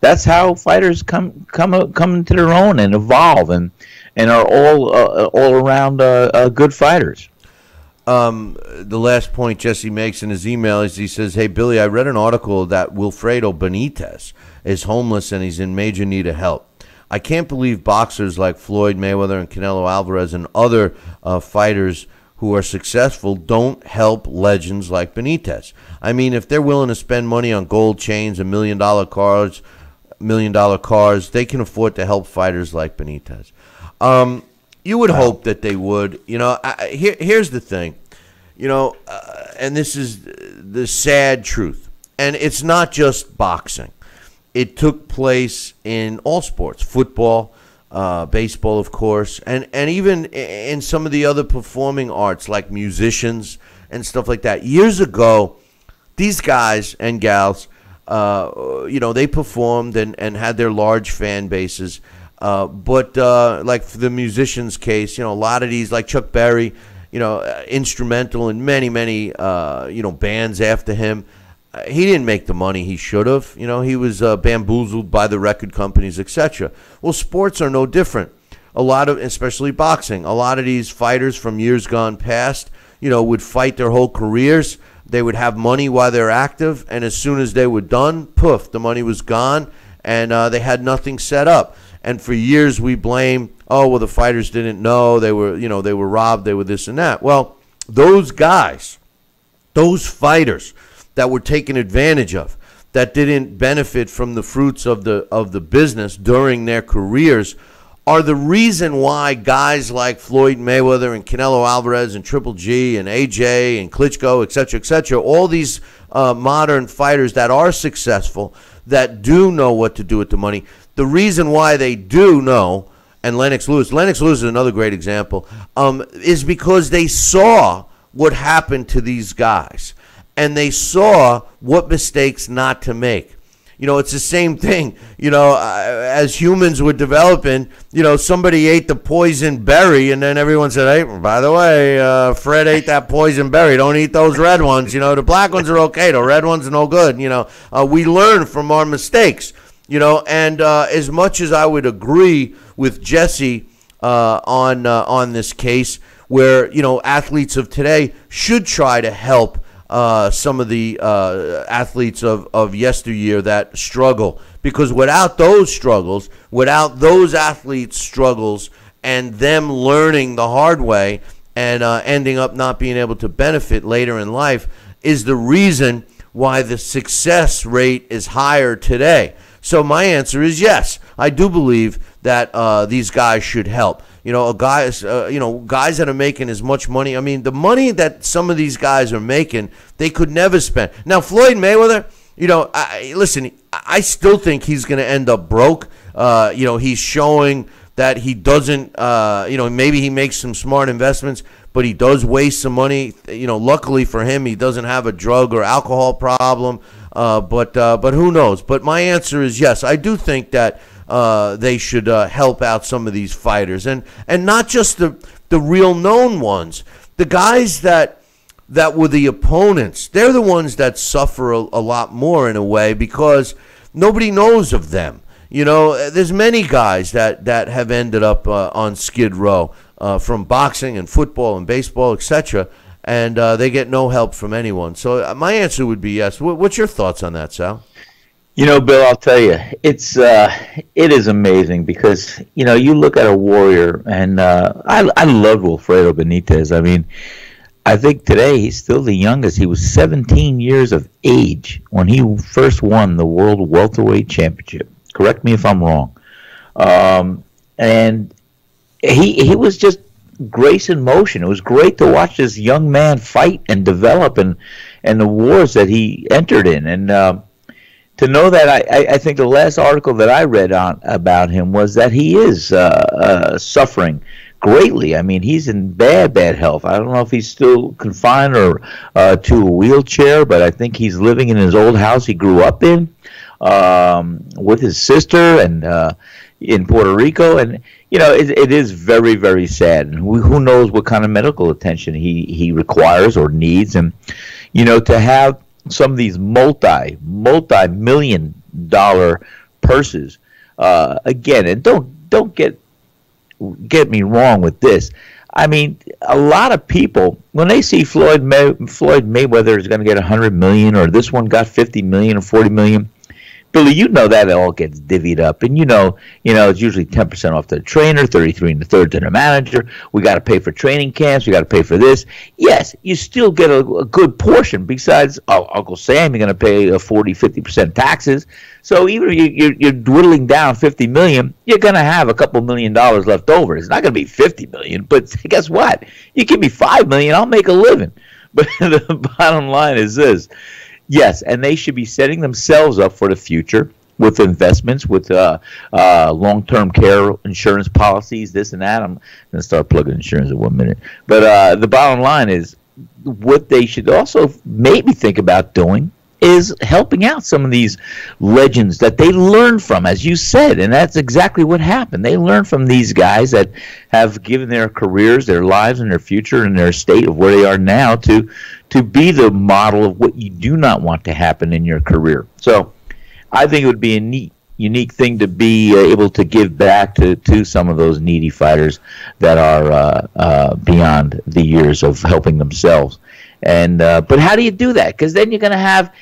that's how fighters come into their own and evolve and are all around good fighters. The last point Jesse makes in his email is, he says, "Hey, Billy, I read an article that Wilfredo Benitez is homeless and he's in major need of help. I can't believe boxers like Floyd Mayweather and Canelo Alvarez and other fighters who are successful don't help legends like Benitez. I mean, if they're willing to spend money on gold chains and $1 million cars, they can afford to help fighters like Benitez." You would hope that they would. Here's the thing, and this is the sad truth, and it's not just boxing. It took place in all sports, football, baseball, of course, and even in some of the other performing arts like musicians and stuff like that. Years ago, these guys and gals, they performed and had their large fan bases. But like for the musician's case, a lot of these, like Chuck Berry, instrumental in many bands after him. He didn't make the money he should have. He was bamboozled by the record companies, etc. Well, sports are no different. Especially boxing, a lot of these fighters from years gone past, would fight their whole careers. They would have money while they're active, and as soon as they were done, poof, the money was gone, and they had nothing set up. And for years we blame, the fighters didn't know, they were robbed, they were this and that. Well, those guys, those fighters that were taken advantage of, that didn't benefit from the fruits of the business during their careers, are the reason why guys like Floyd Mayweather and Canelo Alvarez and Triple G and AJ and Klitschko, etc., all these modern fighters that are successful, that do know what to do with the money. The reason why they do know, and Lennox Lewis is another great example, is because they saw what happened to these guys, and they saw what mistakes not to make. It's the same thing. As humans were developing, somebody ate the poison berry, and then everyone said, "Hey, by the way, Fred ate that poison berry. Don't eat those red ones. The black ones are okay. The red ones are no good." We learn from our mistakes. And as much as I would agree with Jesse on this case, where athletes of today should try to help some of the athletes of yesteryear that struggle, because without those struggles, without those athletes' struggles, and them learning the hard way and ending up not being able to benefit later in life, is the reason why the success rate is higher today. So my answer is yes. I do believe that these guys should help. Guys that are making as much money. I mean, the money that some of these guys are making, they could never spend. Now, Floyd Mayweather, I still think he's going to end up broke. He's showing that he doesn't, maybe he makes some smart investments, but he does waste some money. Luckily for him, he doesn't have a drug or alcohol problem. But who knows? But my answer is yes. I do think that they should help out some of these fighters, and not just the real known ones. The guys that were the opponents, they're the ones that suffer a lot more in a way, because nobody knows of them. There's many guys that have ended up on Skid Row from boxing and football and baseball, etc., and they get no help from anyone. So my answer would be yes. What's your thoughts on that, Sal? Bill, I'll tell you, it is amazing, because you look at a warrior, and I love Wilfredo Benitez. I mean, I think today he's still the youngest. He was 17 years of age when he first won the World Welterweight Championship. Correct me if I'm wrong. And he was just grace in motion. It was great to watch this young man fight and develop and the wars that he entered in. And to know that, I think the last article that I read about him was that he is suffering greatly. I mean, he's in bad health. I don't know if he's still confined or to a wheelchair, but I think he's living in his old house he grew up in with his sister and in Puerto Rico. And, you know, it is very, very sad. And who knows what kind of medical attention he requires or needs. And, you know, to have some of these multi-million-dollar purses, again, and don't get me wrong with this. I mean, a lot of people, when they see Floyd Mayweather is going to get $100 million, or this one got $50 million or $40 million, Billy, you know that it all gets divvied up, and you know it's usually 10% off to the trainer, 33 and the third to the manager. We got to pay for training camps. We got to pay for this. Yes, you still get a good portion. Besides, Uncle Sam, you're going to pay 40-50% taxes. So even if you're dwindling down $50 million, you're going to have a couple $1 million left over. It's not going to be $50 million, but guess what? You give me $5 million, I'll make a living. But the bottom line is this. Yes, and they should be setting themselves up for the future with investments, with long-term care insurance policies, this and that. I'm going to start plugging insurance in 1 minute. But the bottom line is what they should also maybe think about doing is helping out some of these legends that they learn from, as you said, and that's exactly what happened. They learn from these guys that have given their careers, their lives, and their future and their state of where they are now to be the model of what you do not want to happen in your career. So I think it would be a unique thing to be able to give back to some of those needy fighters that are beyond the years of helping themselves. And but how do you do that? Because then you're gonna have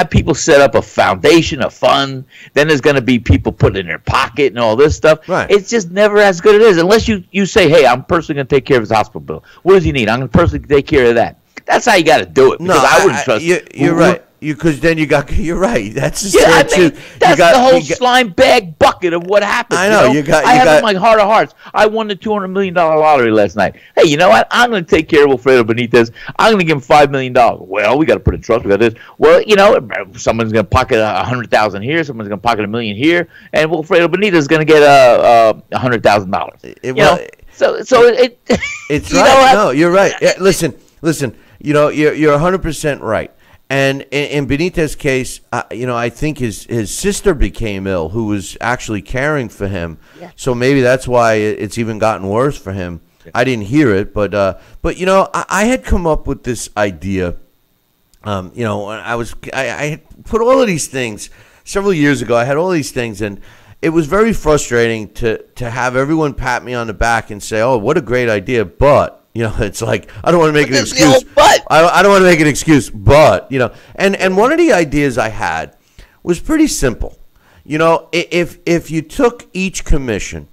people set up a foundation, a fund. Then there's gonna be people put it in their pocket and all this stuff. Right. It's just never as good as it is unless you say, hey, I'm personally gonna take care of his hospital bill. What does he need? I'm gonna personally take care of that. That's how you got to do it. Because I wouldn't trust. You're right. Because then you're right. That's the that's the whole slime bag bucket of what happened. I know. I have in my heart of hearts. I won the $200 million lottery last night. Hey, you know what? I'm going to take care of Wilfredo Benitez. I'm going to give him $5 million. Well, we got to put a trust. We got this. Well, you know, someone's going to pocket $100,000 here. Someone's going to pocket $1 million here, and Wilfredo Benitez is going to get $100,000. It's right. No, you're right. Yeah, listen. You know, you're 100% right. And in Benitez's case, I think his sister became ill, who was actually caring for him. Yeah. So maybe that's why it's even gotten worse for him. Yeah. I didn't hear it, but you know, I had come up with this idea. You know, I had put all of these things several years ago. I had all these things, and it was very frustrating to have everyone pat me on the back and say, "Oh, what a great idea," but. You know, it's like, I don't want to make an excuse. I don't want to make an excuse, but, you know. And one of the ideas I had was pretty simple. You know, if you took each commission,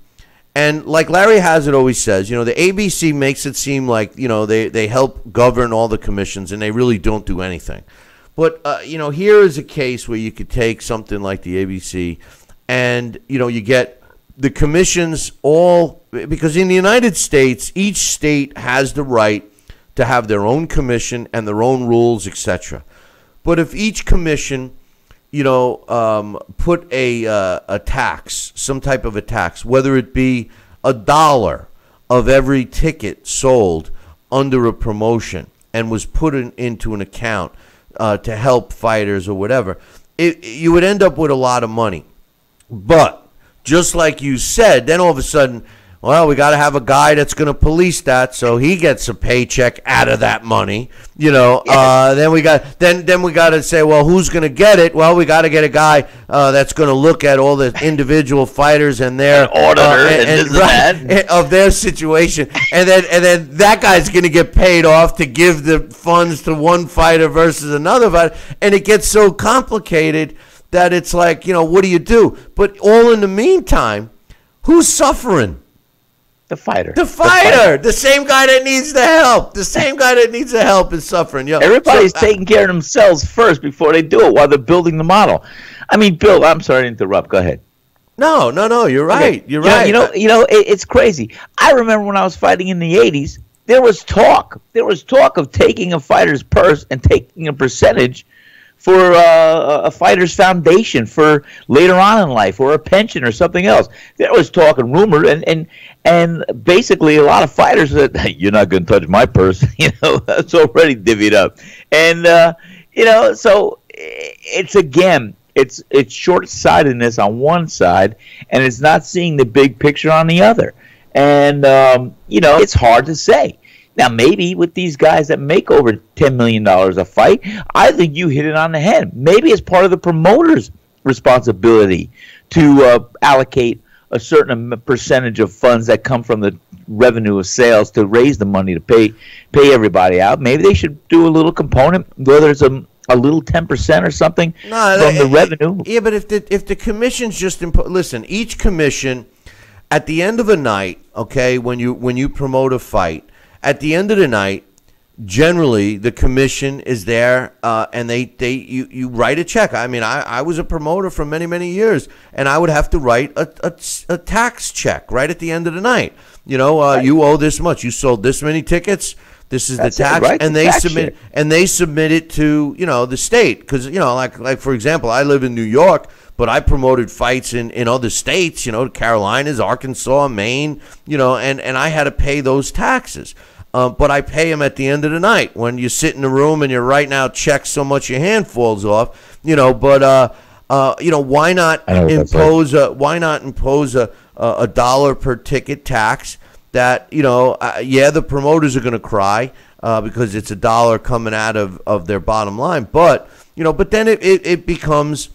and like Larry Hazard always says, you know, the ABC makes it seem like, you know, they help govern all the commissions, and they really don't do anything. But, you know, here is a case where you could take something like the ABC, and, you know, you get the commissions all, because in the United States, each state has the right to have their own commission and their own rules, etc. But if each commission, you know, put a tax, some type of a tax, whether it be $1 of every ticket sold under a promotion and was put into an account to help fighters or whatever, you would end up with a lot of money. But just like you said, then all of a sudden, well, we got to have a guy that's going to police that, so he gets a paycheck out of that money. You know, yes. Then we got to say, well, who's going to get it? Well, we got to get a guy that's going to look at all the individual fighters and their auditor of their situation, and then that guy's going to get paid off to give the funds to one fighter versus another fighter, and it gets so complicated that it's like, you know, what do you do? But all in the meantime, who's suffering? The fighter. The fighter. The same guy that needs the help. The same guy that needs the help is suffering. Yo, everybody's taking care of themselves first before they do it while they're building the model. I mean, Bill, I'm sorry to interrupt. Go ahead. No, you're right. Okay. You're right. It's crazy. I remember when I was fighting in the 80s, there was talk of taking a fighter's purse and taking a percentage for a fighter's foundation for later on in life, or a pension or something else. There was talk and rumor, and basically a lot of fighters said, hey, you're not going to touch my purse. That's already divvied up. And, so it's short-sightedness on one side, and it's not seeing the big picture on the other. And, it's hard to say. Now, maybe with these guys that make over $10 million a fight, I think you hit it on the head. Maybe it's part of the promoter's responsibility to allocate a certain percentage of funds that come from the revenue of sales to raise the money to pay everybody out. Maybe they should do a little component, whether it's a little 10% or something from the revenue. Yeah, but if the commission's just listen, each commission at the end of a night, okay, when you promote a fight, at the end of the night, generally the commission is there, and you write a check. I mean, I was a promoter for many years, and I would have to write a tax check right at the end of the night. Right. You owe this much. You sold this many tickets. This is the tax, right? And they submit it to the state, because like for example, I live in New York, but I promoted fights in other states, Carolinas, Arkansas, Maine, and I had to pay those taxes. But I pay them at the end of the night when you sit in the room and you're writing out checks so much your hand falls off, But why not impose a dollar per ticket tax? That the promoters are going to cry because it's a dollar coming out of their bottom line, but then it becomes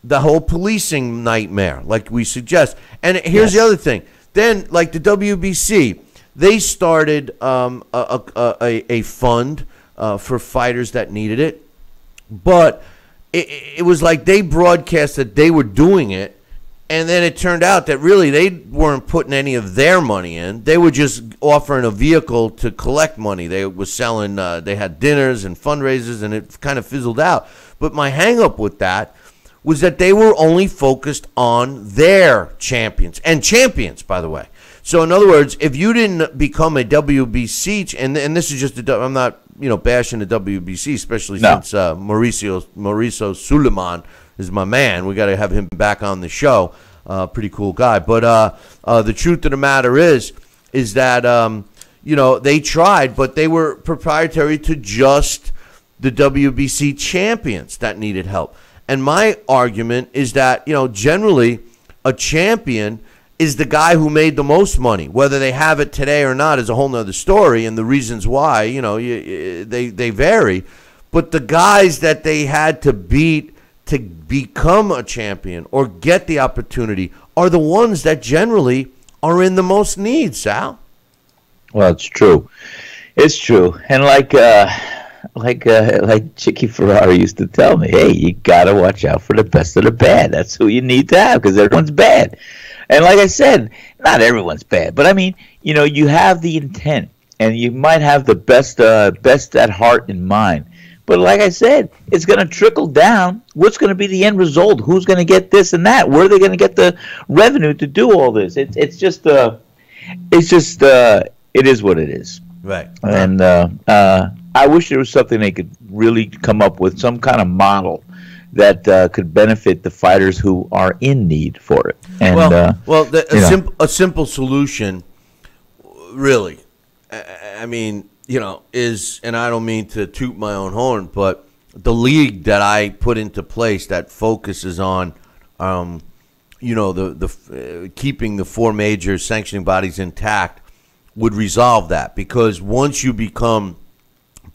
the whole policing nightmare, like we suggest. And here's the other thing. Then, like the WBC, they started a fund for fighters that needed it, but it was like they broadcast that they were doing it. And then it turned out that really they weren't putting any of their money in. They were just offering a vehicle to collect money. They were selling, they had dinners and fundraisers, and it kind of fizzled out. But my hang-up with that was that they were only focused on their champions. And champions, by the way. So, in other words, if you didn't become a WBC, and this is just, I'm not, bashing the WBC, especially since Mauricio Suleiman is my man. We got to have him back on the show. Pretty cool guy. But the truth of the matter is that they tried, but they were proprietary to just the WBC champions that needed help. And my argument is that generally a champion is the guy who made the most money. Whether they have it today or not is a whole nother story, and the reasons why they vary. But the guys that they had to beat to become a champion or get the opportunity are the ones that generally are in the most need, Sal. Well, it's true. It's true. And like Chicky Ferrari used to tell me, hey, you got to watch out for the best of the bad. That's who you need to have, because everyone's bad. And like I said, not everyone's bad. But, I mean, you have the intent, and you might have the best at heart in mind. But like I said, it's going to trickle down. What's going to be the end result? Who's going to get this and that? Where are they going to get the revenue to do all this? It is what it is. Right. And I wish there was something they could really come up with, some kind of model that could benefit the fighters who are in need for it. And a simple solution, really. I mean, is, and I don't mean to toot my own horn, but the league that I put into place that focuses on, keeping the four major sanctioning bodies intact would resolve that. Because once you become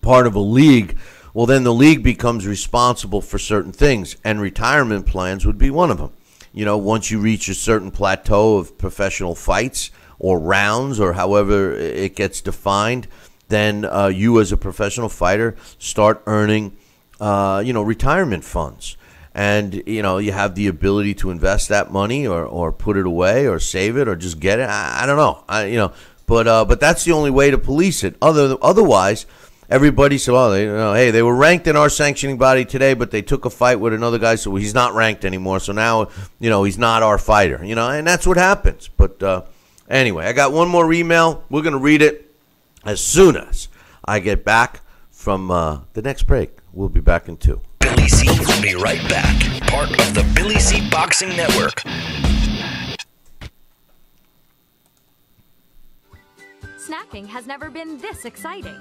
part of a league, well, then the league becomes responsible for certain things, and retirement plans would be one of them. Once you reach a certain plateau of professional fights or rounds or however it gets defined, then you as a professional fighter start earning, retirement funds. and you know you have the ability to invest that money or put it away or save it or just get it. I don't know. But that's the only way to police it. Otherwise, everybody said, well, hey, they were ranked in our sanctioning body today, but they took a fight with another guy, so he's not ranked anymore. So now, he's not our fighter. And that's what happens. But anyway, I got one more email. We're going to read it as soon as I get back from the next break. We'll be back in 2. Billy C will be right back. Part of the Billy C Boxing Network. Snacking has never been this exciting.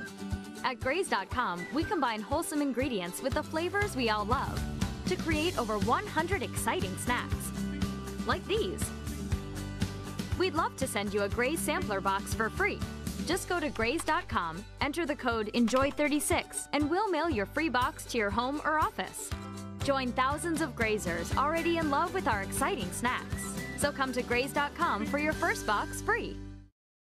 At Graze.com, we combine wholesome ingredients with the flavors we all love to create over 100 exciting snacks. Like these. We'd love to send you a Graze sampler box for free. Just go to Graze.com, enter the code ENJOY36, and we'll mail your free box to your home or office. Join thousands of grazers already in love with our exciting snacks. So come to Graze.com for your first box free.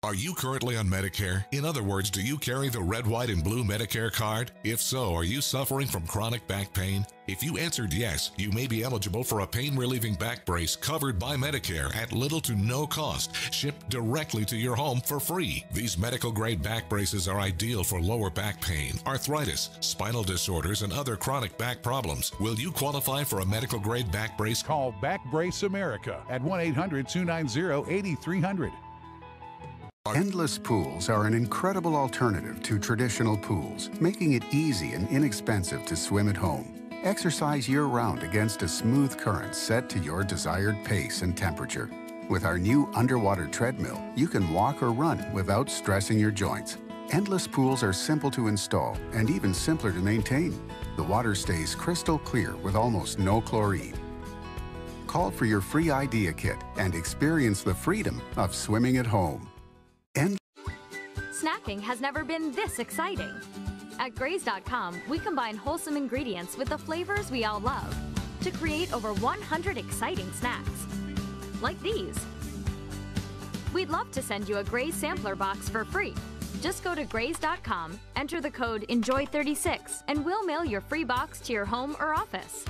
Are you currently on Medicare? In other words, do you carry the red, white, and blue Medicare card? If so, are you suffering from chronic back pain? If you answered yes, you may be eligible for a pain-relieving back brace covered by Medicare at little to no cost, shipped directly to your home for free. These medical-grade back braces are ideal for lower back pain, arthritis, spinal disorders, and other chronic back problems. Will you qualify for a medical-grade back brace? Call Back Brace America at 1-800-290-8300. Endless pools are an incredible alternative to traditional pools, making it easy and inexpensive to swim at home. Exercise year-round against a smooth current set to your desired pace and temperature. With our new underwater treadmill, you can walk or run without stressing your joints. Endless pools are simple to install and even simpler to maintain. The water stays crystal clear with almost no chlorine. Call for your free idea kit and experience the freedom of swimming at home. Snacking has never been this exciting. At Graze.com, we combine wholesome ingredients with the flavors we all love to create over 100 exciting snacks. Like these. We'd love to send you a Graze sampler box for free. Just go to Graze.com, enter the code ENJOY36, and we'll mail your free box to your home or office.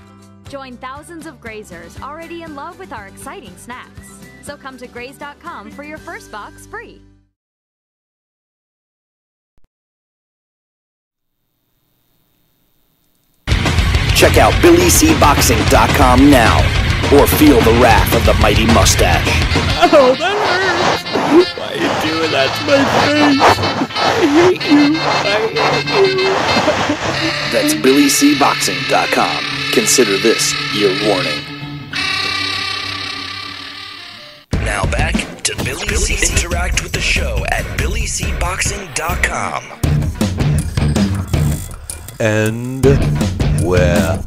Join thousands of grazers already in love with our exciting snacks. So come to Graze.com for your first box free. Check out BillyCBoxing.com now, or feel the wrath of the mighty mustache. Oh, that hurts! Why are you doing that to my face? I hate you. That's BillyCBoxing.com. Consider this your warning. Now back to Billy C. Interact with the show at BillyCBoxing.com. And we're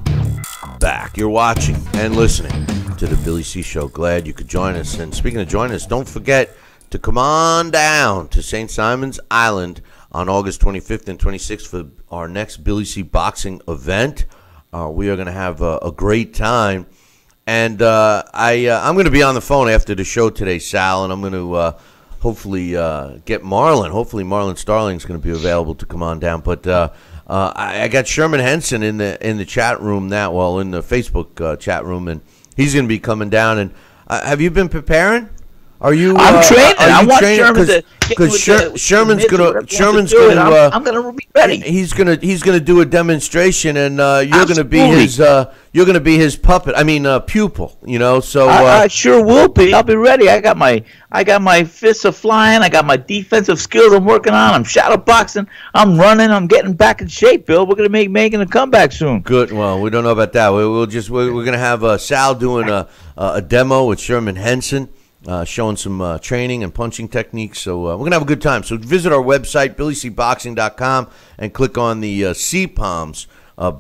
back. You're watching and listening to the Billy C. Show. Glad you could join us. And speaking of joining us, don't forget to come on down to St. Simon's Island on August 25th and 26th for our next Billy C. Boxing event. We are going to have a great time. And I'm going to be on the phone after the show today, Sal, and I'm going to hopefully get Marlon. Hopefully Marlon Starling's going to be available to come on down. But I got Sherman Henson in the chat room now, well, in the Facebook chat room, and he's going to be coming down. And have you been preparing? Are you? I'm training. I want Sherman to because Sherman's gonna. I'm gonna be ready. He's gonna do a demonstration, and you're gonna be his. You're gonna be his puppet. I mean, pupil. You know. So I sure will be. I'll be ready. I got my fists are flying. I got my defensive skills I'm working on. I'm shadow boxing. I'm running. I'm getting back in shape, Bill. We're gonna making a comeback soon. Good. Well, we don't know about that. We're gonna have Sal doing a demo with Sherman Henson. Showing some training and punching techniques. So we're going to have a good time. So visit our website, BillyCBoxing.com, and click on the CPOMs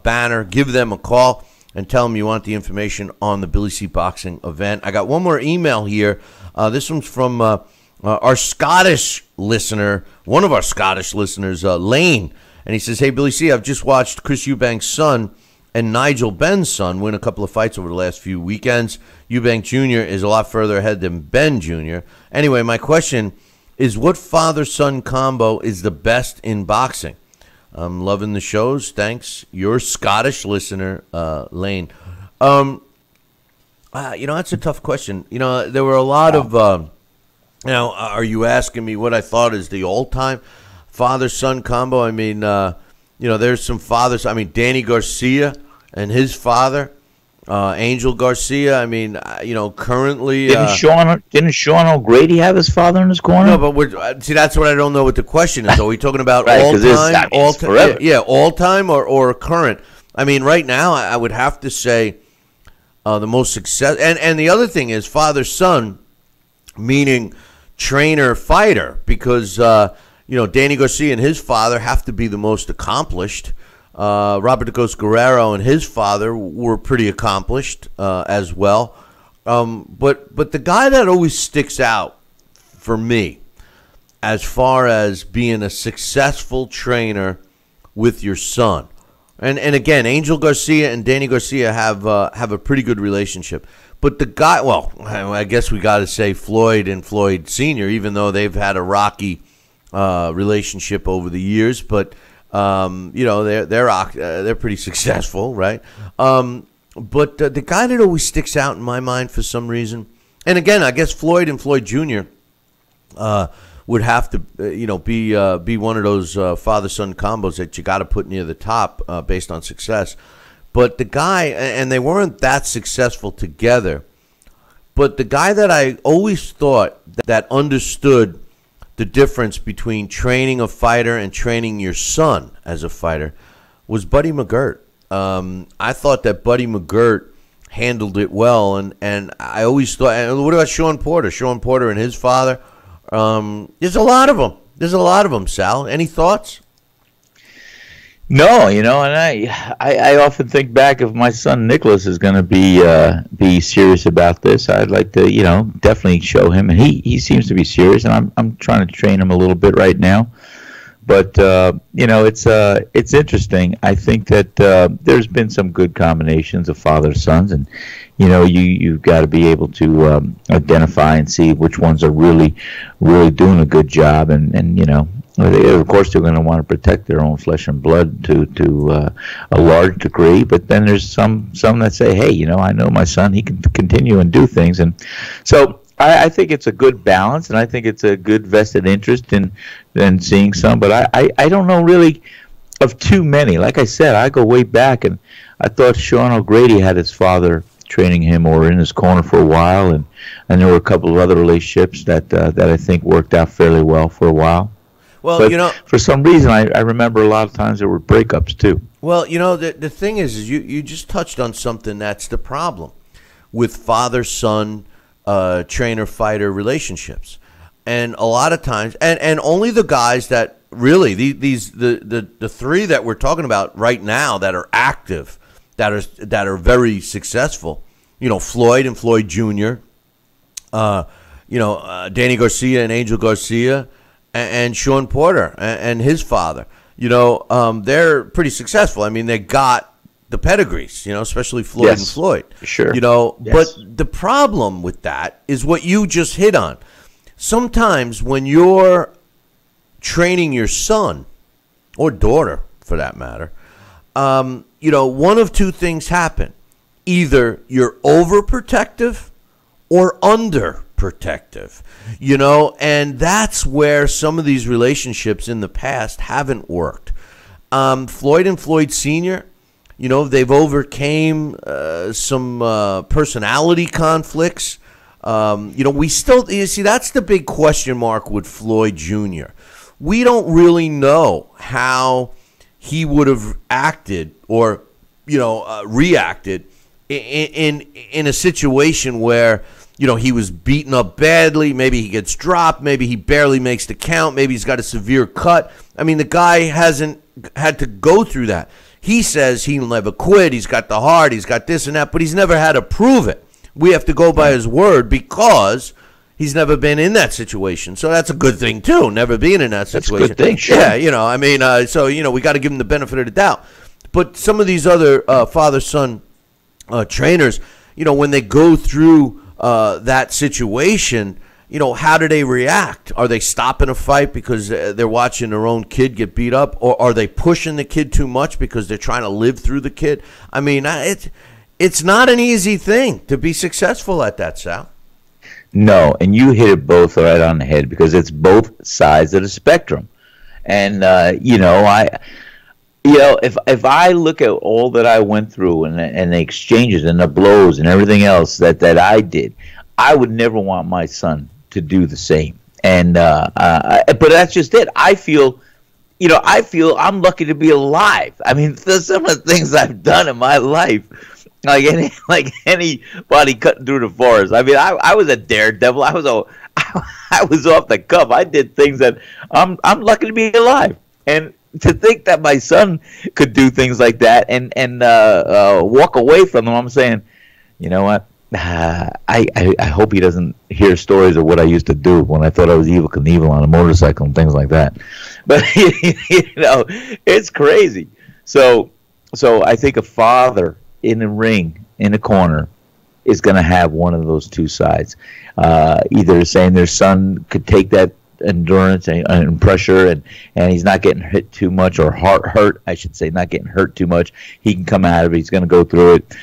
banner. Give them a call and tell them you want the information on the Billy C. Boxing event. I got one more email here. This one's from our Scottish listener, one of our Scottish listeners, Lane. And he says, hey, Billy C., I've just watched Chris Eubank's son and Nigel Ben's son win a couple of fights over the last few weekends. Eubank Jr. is a lot further ahead than Ben Jr. Anyway, my question is, what father-son combo is the best in boxing? I'm loving the shows. Thanks. Your Scottish listener, Lane. That's a tough question. There were a lot of, are you asking me what I thought is the all-time father-son combo? I mean, there's some fathers. I mean, Danny Garcia and his father, Angel Garcia. I mean, currently. Didn't Sean O'Grady have his father in his corner? No, but see, that's what I don't know what the question is. Are we talking about right, all-time? All-time? Yeah, all-time or current? I mean, right now, I would have to say the most success. And the other thing is father-son, meaning trainer-fighter, because, Danny Garcia and his father have to be the most accomplished. Robert the Ghost Guerrero and his father were pretty accomplished as well. But the guy that always sticks out for me as far as being a successful trainer with your son, and again, Angel Garcia and Danny Garcia have a pretty good relationship. But the guy, well, I guess we got to say Floyd and Floyd Sr., even though they've had a rocky relationship over the years, but they're pretty successful, right? But the guy that always sticks out in my mind for some reason, and again, I guess Floyd and Floyd Jr. Would have to, be one of those father-son combos that you got to put near the top based on success. But the guy, and they weren't that successful together, but the guy that I always thought that understood the difference between training a fighter and training your son as a fighter was Buddy McGirt. I thought that Buddy McGirt handled it well, and I always thought, and what about Sean Porter? Sean Porter and his father? There's a lot of them. Sal, any thoughts? No, and I often think back, if my son Nicholas is going to be serious about this, I'd like to, definitely show him, and he seems to be serious, and I'm trying to train him a little bit right now. But it's interesting. I think that there's been some good combinations of father-sons, and you've got to be able to identify and see which ones are really doing a good job, and of course they're going to want to protect their own flesh and blood to a large degree. But then there's some that say, hey, I know my son, he can continue and do things, and so. I think it's a good balance, and I think it's a good vested interest in seeing some. But I don't know really of too many. Like I said, I go way back, and I thought Sean O'Grady had his father training him or in his corner for a while, and there were a couple of other relationships that I think worked out fairly well for a while. Well, but for some reason, I remember a lot of times there were breakups too. Well, the thing is you just touched on something that's the problem with father-son trainer-fighter relationships, and a lot of times, and only the guys that really the three that we're talking about right now that are active, that are very successful, Floyd and Floyd Jr., Danny Garcia and Angel Garcia, and Sean Porter and his father, they're pretty successful. I mean, they got the pedigrees, especially Floyd and Floyd. Sure. Yes. But the problem with that is what you just hit on. Sometimes when you're training your son or daughter, for that matter, one of two things happen. Either you're overprotective or underprotective, and that's where some of these relationships in the past haven't worked. Floyd and Floyd Sr., they've overcame some personality conflicts. We still, that's the big question mark with Floyd Jr. We don't really know how he would have acted or, reacted in a situation where, he was beaten up badly. Maybe he gets dropped. Maybe he barely makes the count. Maybe he's got a severe cut. I mean, the guy hasn't had to go through that. He says he'll never quit. He's got the heart. He's got this and that, but he's never had to prove it. We have to go by his word because he's never been in that situation. So that's a good thing, too, never being in that situation. That's a good thing, sure. Yeah, we got to give him the benefit of the doubt. But some of these other father-son trainers, when they go through that situation, how do they react? Are they stopping a fight because they're watching their own kid get beat up? Or are they pushing the kid too much because they're trying to live through the kid? I mean, it's it's not an easy thing to be successful at that, Sal. No, and you hit it both right on the head because it's both sides of the spectrum. And if I look at all that I went through and the exchanges and the blows and everything else that I did, I would never want my son to do the same. And but that's just it. I feel I'm lucky to be alive. I mean, some of the things I've done in my life, like anybody cutting through the forest. I mean, I was a daredevil. I was off the cuff. I did things that I'm lucky to be alive. And to think that my son could do things like that and walk away from them, I'm saying, you know what? I hope he doesn't hear stories of what I used to do when I thought I was Evel Knievel on a motorcycle and things like that. But it's crazy. So I think a father in the ring in the corner is going to have one of those two sides. Either saying their son could take that endurance and pressure and he's not getting hit too much or hurt, I should say, not getting hurt too much. He can come out of it. He's going to go through it.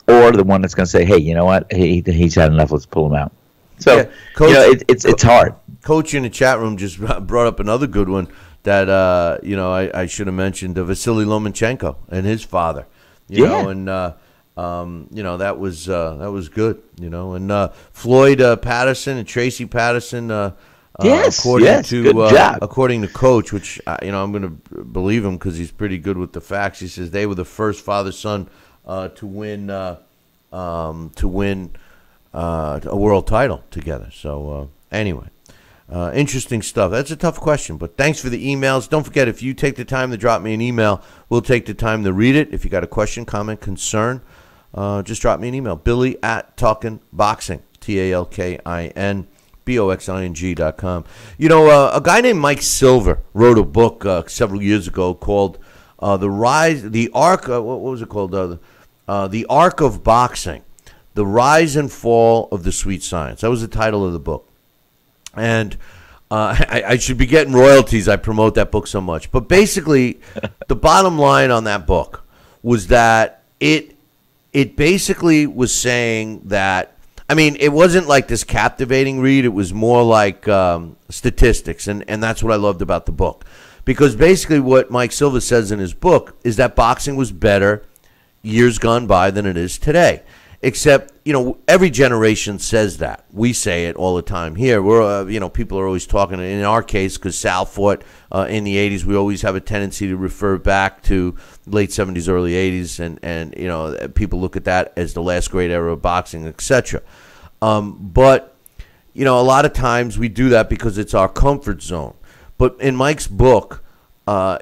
Or the one that's going to say, hey, you know what? He's had enough. Let's pull him out. So, yeah, Coach, it's hard. Coach in the chat room just brought up another good one that, I should have mentioned, Vasily Lomachenko and his father. You know, and, that was good, and Floyd Patterson and Tracy Patterson, according to Coach, which, I'm going to believe him because he's pretty good with the facts. He says they were the first father-son to win a world title together. So anyway, interesting stuff. That's a tough question, but thanks for the emails. Don't forget, if you take the time to drop me an email, we'll take the time to read it. If you got a question, comment, concern, just drop me an email. Billy at TalkinBoxing, TalkinBoxing.com. A guy named Mike Silver wrote a book several years ago called The Arc of Boxing, The Rise and Fall of the Sweet Science. That was the title of the book. And I should be getting royalties. I promote that book so much. But basically, the bottom line on that book was that it basically was saying that, it wasn't like this captivating read. It was more like statistics. And that's what I loved about the book. Because basically what Mike Silva says in his book is that boxing was better years gone by than it is today. Except, every generation says that. We say it all the time here. We're, people are always talking. In our case, because Sal fought in the 80s, we always have a tendency to refer back to late 70s, early 80s, and people look at that as the last great era of boxing, etc. But, a lot of times we do that because it's our comfort zone. But in Mike's book,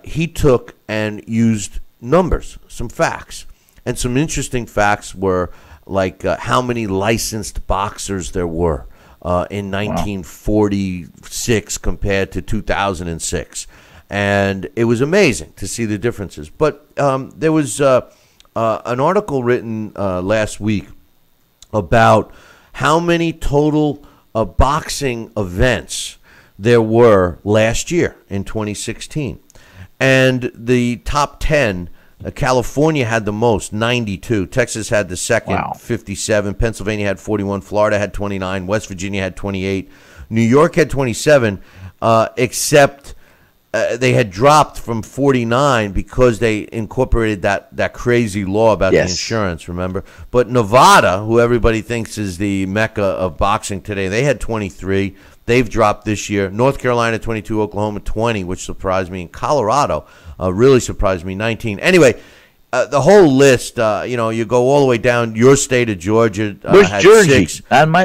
he took and used numbers, some facts. And some interesting facts were like how many licensed boxers there were in 1946 compared to 2006. And it was amazing to see the differences. But there was an article written last week about how many total boxing events there were last year in 2016. And the top 10, California had the most, 92. Texas had the second, 57. Pennsylvania had 41. Florida had 29. West Virginia had 28. New York had 27, except they had dropped from 49 because they incorporated that crazy law about the insurance, remember? But Nevada, who everybody thinks is the mecca of boxing today, they had 23. They've dropped this year. North Carolina, 22. Oklahoma, 20, which surprised me. And Colorado really surprised me, 19. Anyway, the whole list, you go all the way down. Your state of Georgia had Jersey? 6.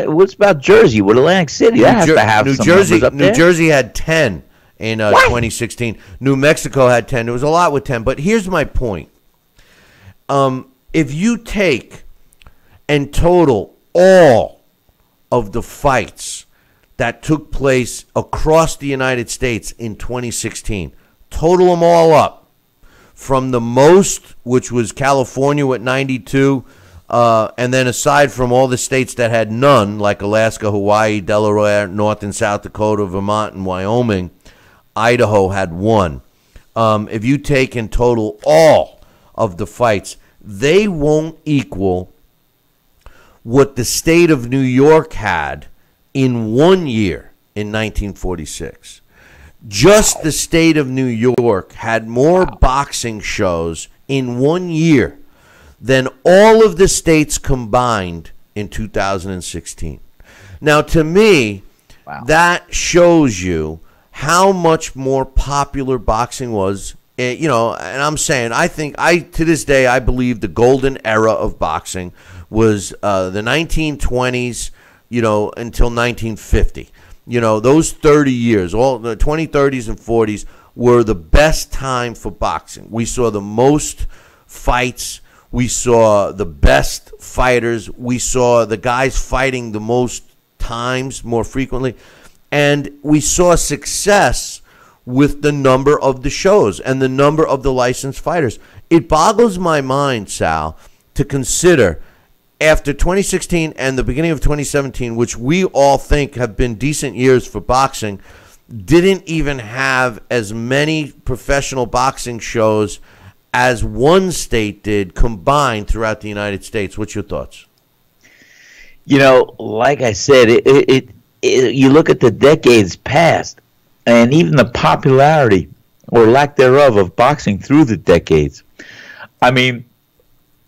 What's about Jersey? With Atlantic City? That has to have New some Jersey. numbers up New there. Jersey had 10 in 2016. New Mexico had 10. There was a lot with 10. But here's my point. If you take and total all of the fights that took place across the United States in 2016, total them all up, from the most, which was California with 92, and then aside from all the states that had none, like Alaska, Hawaii, Delaware, North and South Dakota, Vermont, and Wyoming, Idaho had 1. If you take in total all of the fights, they won't equal what the state of New York had in 1 year in 1946. Just the state of New York had more boxing shows in 1 year than all of the states combined in 2016. Now, to me, that shows you how much more popular boxing was. And I'm saying, to this day, I believe the golden era of boxing was the 1920s, until 1950. Those 30 years, all the 20s, 30s, and 40s were the best time for boxing. We saw the most fights. We saw the best fighters. We saw the guys fighting the most times, more frequently. And we saw success with the number of the shows and the number of the licensed fighters. It boggles my mind, Sal, to consider after 2016 and the beginning of 2017, which we all think have been decent years for boxing, didn't even have as many professional boxing shows as one state did combined throughout the United States. What's your thoughts? Like I said, you look at the decades past, and even the popularity or lack thereof of boxing through the decades. I mean,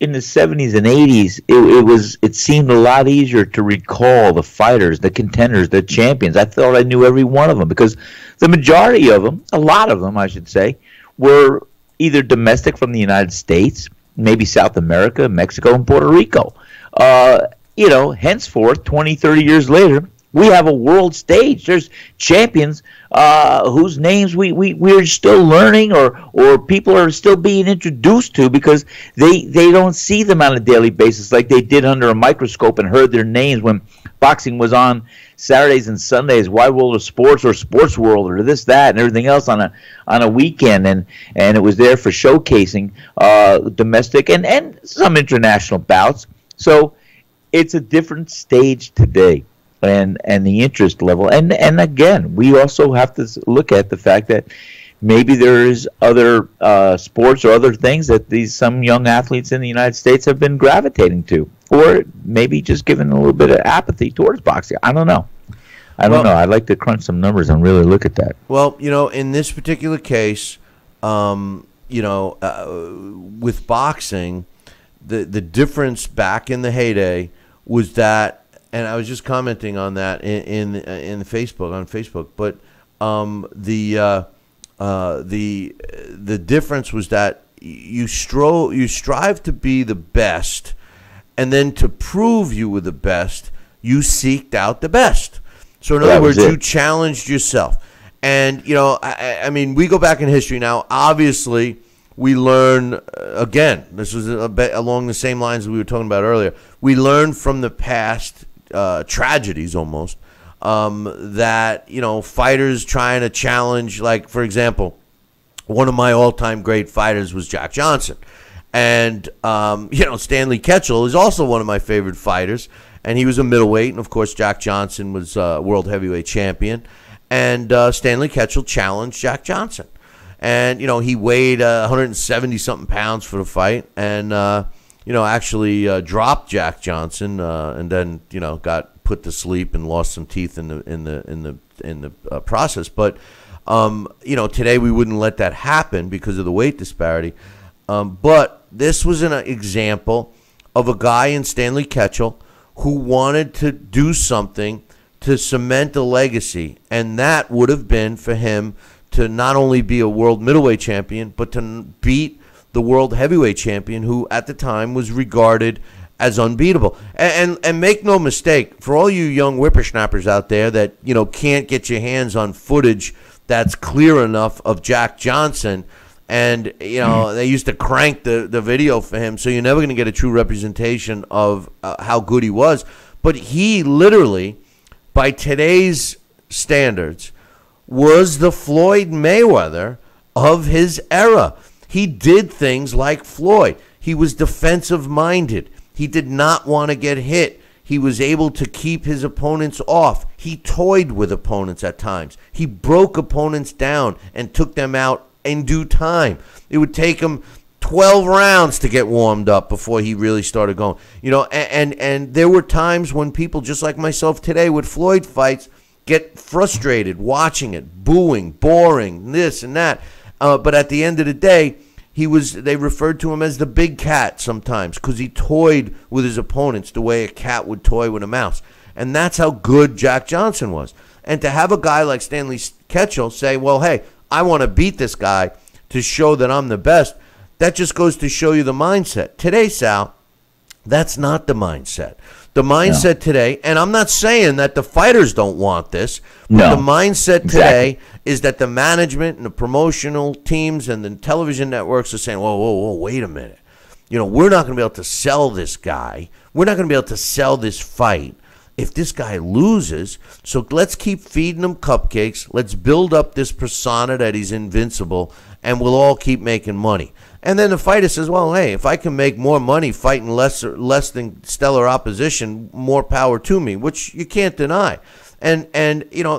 in the 70s and 80s, it seemed a lot easier to recall the fighters, the contenders, the champions. I thought I knew every one of them because the majority of them, a lot of them, I should say, were either domestic from the United States, maybe South America, Mexico, and Puerto Rico. Henceforth, 20, 30 years later, we have a world stage. There's champions whose names we're still learning or people are still being introduced to because they don't see them on a daily basis like they did under a microscope and heard their names when boxing was on Saturdays and Sundays, Wide World of Sports or Sports World or this, that, and everything else on a weekend. And it was there for showcasing domestic and some international bouts. So it's a different stage today. And the interest level. And again, we also have to look at the fact that maybe there is other sports or other things that some young athletes in the United States have been gravitating to, or maybe just given a little bit of apathy towards boxing. I don't know. I'd like to crunch some numbers and really look at that. Well, in this particular case, with boxing, the difference back in the heyday was that. And I was just commenting on that in Facebook, but the difference was that you strive to be the best, and then to prove you were the best, you seeked out the best. So in other words, you challenged yourself, and I mean, we go back in history now. Obviously, we learn again. This was a bit along the same lines that we were talking about earlier. We learn from the past. Tragedies almost that fighters trying to challenge, like for example, one of my all-time great fighters was Jack Johnson, and Stanley Ketchel is also one of my favorite fighters, and he was a middleweight, and of course Jack Johnson was world heavyweight champion, and Stanley Ketchel challenged Jack Johnson, and he weighed 170 something pounds for the fight, and actually dropped Jack Johnson, and then got put to sleep and lost some teeth in the process. But today we wouldn't let that happen because of the weight disparity. But this was an example of a guy in Stanley Ketchel who wanted to do something to cement a legacy, and that would have been for him to not only be a world middleweight champion, but to beat the world heavyweight champion, who at the time was regarded as unbeatable. And make no mistake, for all you young whippersnappers out there that can't get your hands on footage that's clear enough of Jack Johnson, and they used to crank the video for him, so you're never going to get a true representation of how good he was. But he literally, by today's standards, was the Floyd Mayweather of his era. He did things like Floyd. He was defensive-minded. He did not want to get hit. He was able to keep his opponents off. He toyed with opponents at times. He broke opponents down and took them out in due time. It would take him 12 rounds to get warmed up before he really started going. And there were times when people just like myself today with Floyd fights get frustrated watching it, booing, boring, this and that. But at the end of the day, they referred to him as the big cat sometimes because he toyed with his opponents the way a cat would toy with a mouse. And that's how good Jack Johnson was. And to have a guy like Stanley Ketchel say, well, hey, I want to beat this guy to show that I'm the best, that just goes to show you the mindset. Today, Sal, that's not the mindset. The mindset today, and I'm not saying that the fighters don't want this, but the mindset today is that the management and the promotional teams and the television networks are saying, whoa, wait a minute. We're not going to be able to sell this guy. We're not going to be able to sell this fight if this guy loses. So let's keep feeding him cupcakes. Let's build up this persona that he's invincible, and we'll all keep making money. And then the fighter says, well, hey, if I can make more money fighting less than stellar opposition, more power to me, which you can't deny. And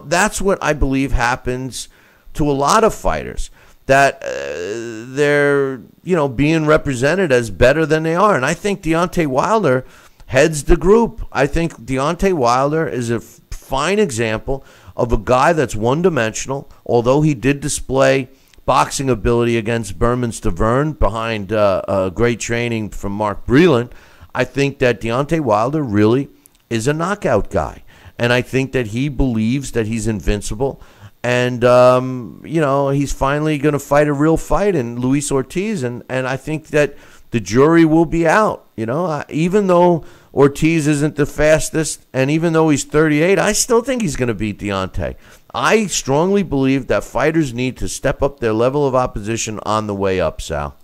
that's what I believe happens to a lot of fighters, that they're, being represented as better than they are. And I think Deontay Wilder heads the group. I think Deontay Wilder is a fine example of a guy that's one-dimensional, although he did display boxing ability against Berman Stavern behind great training from Mark Breland. I think that Deontay Wilder really is a knockout guy. And I think that he believes that he's invincible. And, he's finally going to fight a real fight in Luis Ortiz. And I think that the jury will be out. Even though Ortiz isn't the fastest, and even though he's 38, I still think he's going to beat Deontay. I strongly believe that fighters need to step up their level of opposition on the way up, Sal.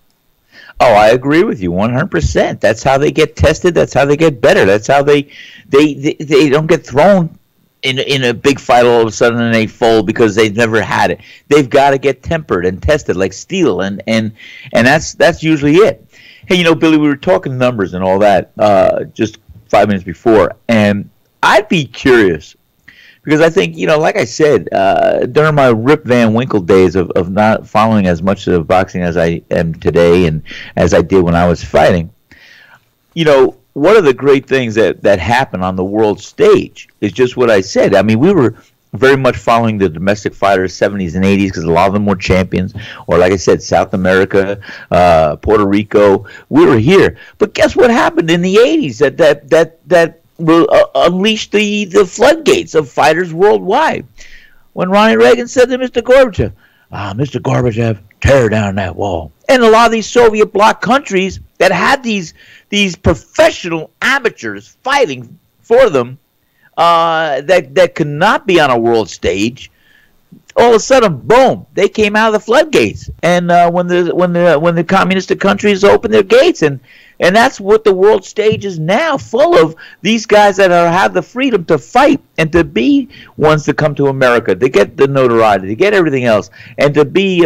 Oh, I agree with you 100%. That's how they get tested. That's how they get better. That's how they don't get thrown in a big fight all of a sudden and they fold because they've never had it. They've got to get tempered and tested like steel, and that's usually it. Hey, Billy, we were talking numbers and all that just 5 minutes before, and I'd be curious. Because I think, like I said, during my Rip Van Winkle days of not following as much of boxing as I am today and as I did when I was fighting, one of the great things that happened on the world stage is just what I said. I mean, we were very much following the domestic fighters, 70s and 80s, because a lot of them were champions. Or like I said, South America, Puerto Rico, we were here. But guess what happened in the 80s that will unleash the floodgates of fighters worldwide. When Ronnie Reagan said to Mr. Gorbachev, Mr. Gorbachev, tear down that wall. And a lot of these Soviet bloc countries that had these professional amateurs fighting for them that could not be on a world stage, all of a sudden, boom, they came out of the floodgates. And when the communist countries opened their gates, and that's what the world stage is now, full of these guys that have the freedom to fight and to be ones to come to America, to get the notoriety, to get everything else, and to be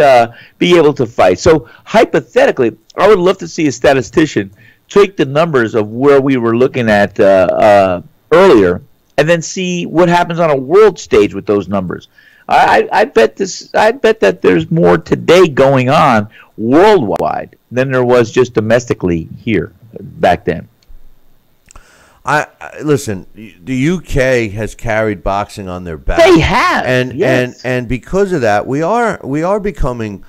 able to fight. So hypothetically, I would love to see a statistician take the numbers of where we were looking at earlier, and then see what happens on a world stage with those numbers. I bet that there's more today going on worldwide than there was just domestically here back then. Listen, the UK has carried boxing on their back. They have, and because of that, we are becoming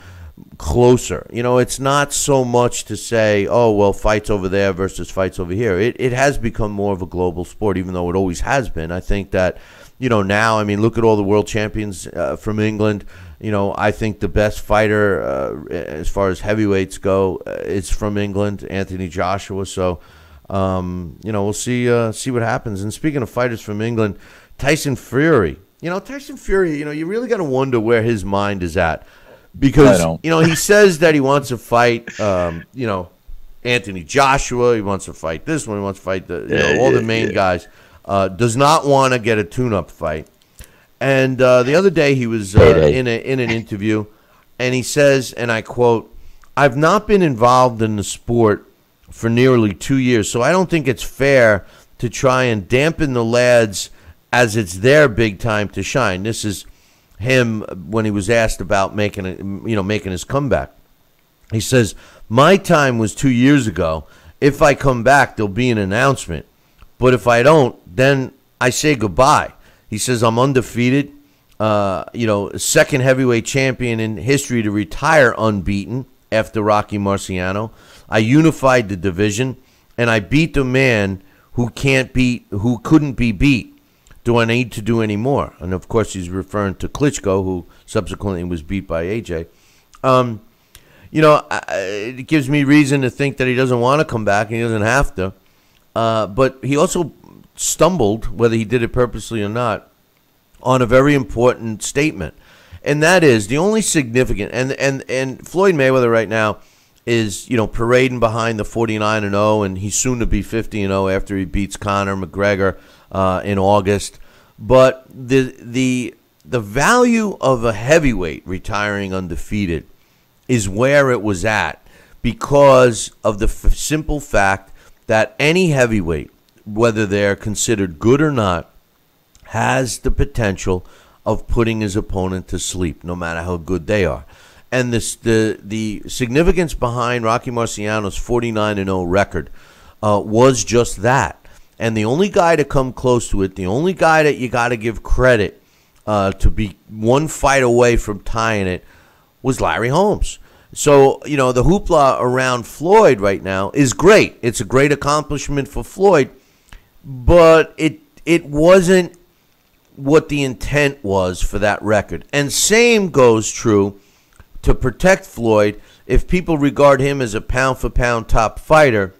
closer. It's not so much to say, oh, well, fights over there versus fights over here. It has become more of a global sport, even though it always has been. I think that now, look at all the world champions from England. I think the best fighter as far as heavyweights go is from England, Anthony Joshua. So, we'll see what happens. And speaking of fighters from England, Tyson Fury. Tyson Fury, you really got to wonder where his mind is at. Because, he says that he wants to fight, Anthony Joshua. He wants to fight this one. He wants to fight all the main guys. Does not want to get a tune-up fight. And the other day he was in an interview, and he says, and I quote, "I've not been involved in the sport for nearly 2 years, so I don't think it's fair to try and dampen the lads as it's their big time to shine." This is him when he was asked about making his comeback. He says, my time was 2 years ago. If I come back, there'll be an announcement. But if I don't, then I say goodbye. He says, I'm undefeated, second heavyweight champion in history to retire unbeaten after Rocky Marciano. I unified the division, and I beat the man who couldn't be beat. Do I need to do any more? And, of course, he's referring to Klitschko, who subsequently was beat by AJ. It gives me reason to think that he doesn't want to come back, and he doesn't have to. But he also stumbled, whether he did it purposely or not, on a very important statement. And that is the only significant, and Floyd Mayweather right now is, parading behind the 49-0, and he's soon to be 50-0 after he beats Conor McGregor in August. But the value of a heavyweight retiring undefeated is where it was at because of the simple fact that any heavyweight, whether they're considered good or not, has the potential of putting his opponent to sleep, no matter how good they are. And the significance behind Rocky Marciano's 49-0 record was just that. And the only guy to come close to it, the only guy that you got to give credit to be one fight away from tying it, was Larry Holmes. So, the hoopla around Floyd right now is great. It's a great accomplishment for Floyd, but it wasn't what the intent was for that record. And same goes true to protect Floyd. If people regard him as a pound-for-pound top fighter,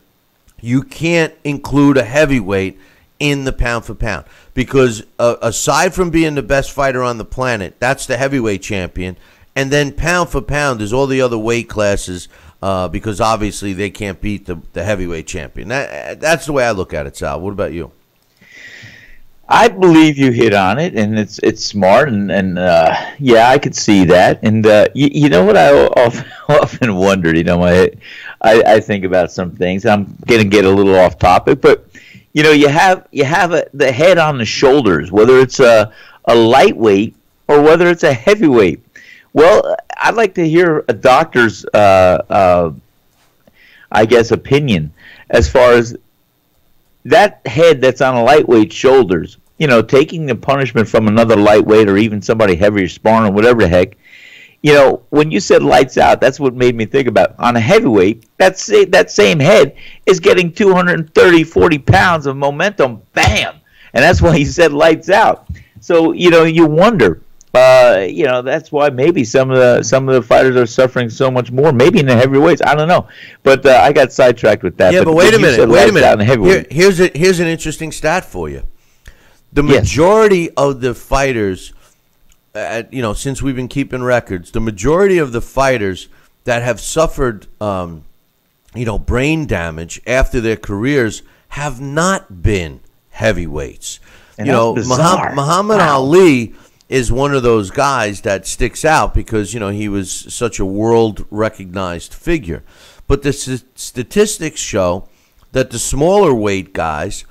you can't include a heavyweight in the pound-for-pound because aside from being the best fighter on the planet, that's the heavyweight champion. And then pound for pound is all the other weight classes because obviously they can't beat the heavyweight champion. That's the way I look at it, Sal. What about you? I believe you hit on it, and it's smart, and yeah, I could see that. And you know what I often wondered, I think about some things. I'm going to get a little off topic, but you have the head on the shoulders, whether it's a lightweight or whether it's a heavyweight. Well, I'd like to hear a doctor's, opinion as far as that head that's on a lightweight shoulders, taking the punishment from another lightweight or even somebody heavier sparring or whatever the heck. When you said lights out, that's what made me think about. On a heavyweight, that same head is getting 230, 40 pounds of momentum, bam! And that's why he said lights out. So, you wonder. That's why maybe some of the fighters are suffering so much more. Maybe in the heavyweights, I don't know. But I got sidetracked with that. Yeah, but wait a minute. Here's an interesting stat for you. The majority of the fighters, since we've been keeping records, the majority of the fighters that have suffered, brain damage after their careers have not been heavyweights. And Muhammad Ali is one of those guys that sticks out because, he was such a world-recognized figure. But the statistics show that the smaller weight guys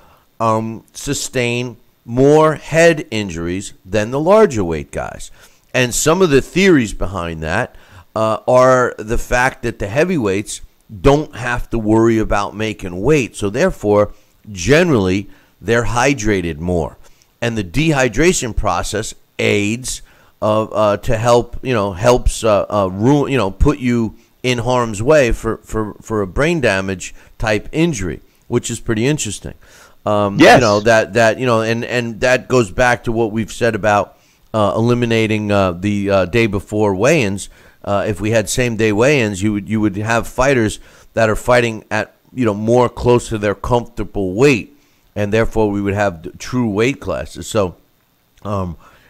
sustain more head injuries than the larger weight guys. And some of the theories behind that are the fact that the heavyweights don't have to worry about making weight. So, therefore, generally, they're hydrated more. And the dehydration process aids to help helps put you in harm's way for a brain damage type injury, which is pretty interesting. Yes. And that goes back to what we've said about eliminating the day before weigh-ins. If we had same day weigh-ins, you would have fighters that are fighting at more close to their comfortable weight, and therefore we would have true weight classes. So.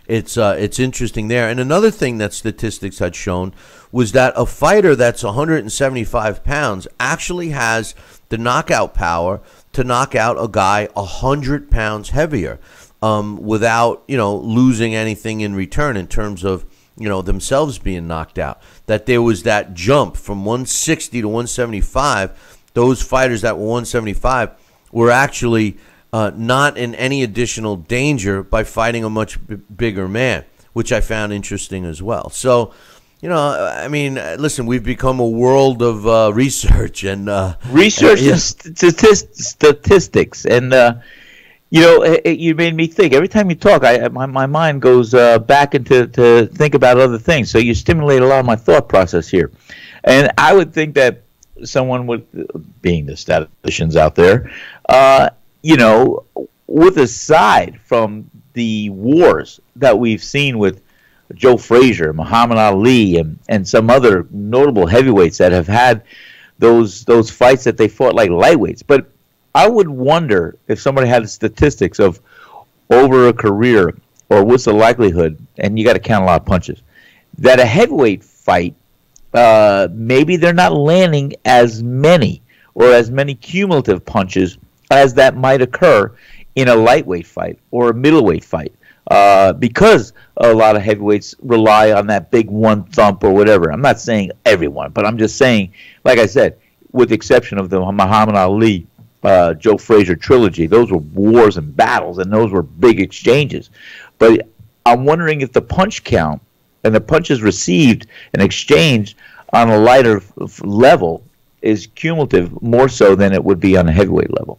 It's interesting there. And another thing that statistics had shown was that a fighter that's 175 pounds actually has the knockout power to knock out a guy 100 pounds heavier without, losing anything in return in terms of, themselves being knocked out. That there was that jump from 160 to 175. Those fighters that were 175 were actually not in any additional danger by fighting a much bigger man, which I found interesting as well. So, I mean, listen, we've become a world of research and research and statistics, and you made me think. Every time you talk, my mind goes back into to think about other things. So you stimulate a lot of my thought process here, and I would think that someone would, being the statisticians out there, with aside from the wars that we've seen with Joe Frazier, Muhammad Ali, and some other notable heavyweights that have had those fights that they fought like lightweights. But I would wonder if somebody had statistics of over a career, or what's the likelihood, and you got to count a lot of punches, that a heavyweight fight, maybe they're not landing as many cumulative punches as that might occur in a lightweight fight or a middleweight fight. Because a lot of heavyweights rely on that big one thump or whatever. I'm not saying everyone, but I'm just saying, like I said, with the exception of the Muhammad Ali, Joe Frazier trilogy, those were wars and battles, and those were big exchanges. But I'm wondering if the punch count and the punches received and exchanged on a lighter level is cumulative more so than it would be on a heavyweight level.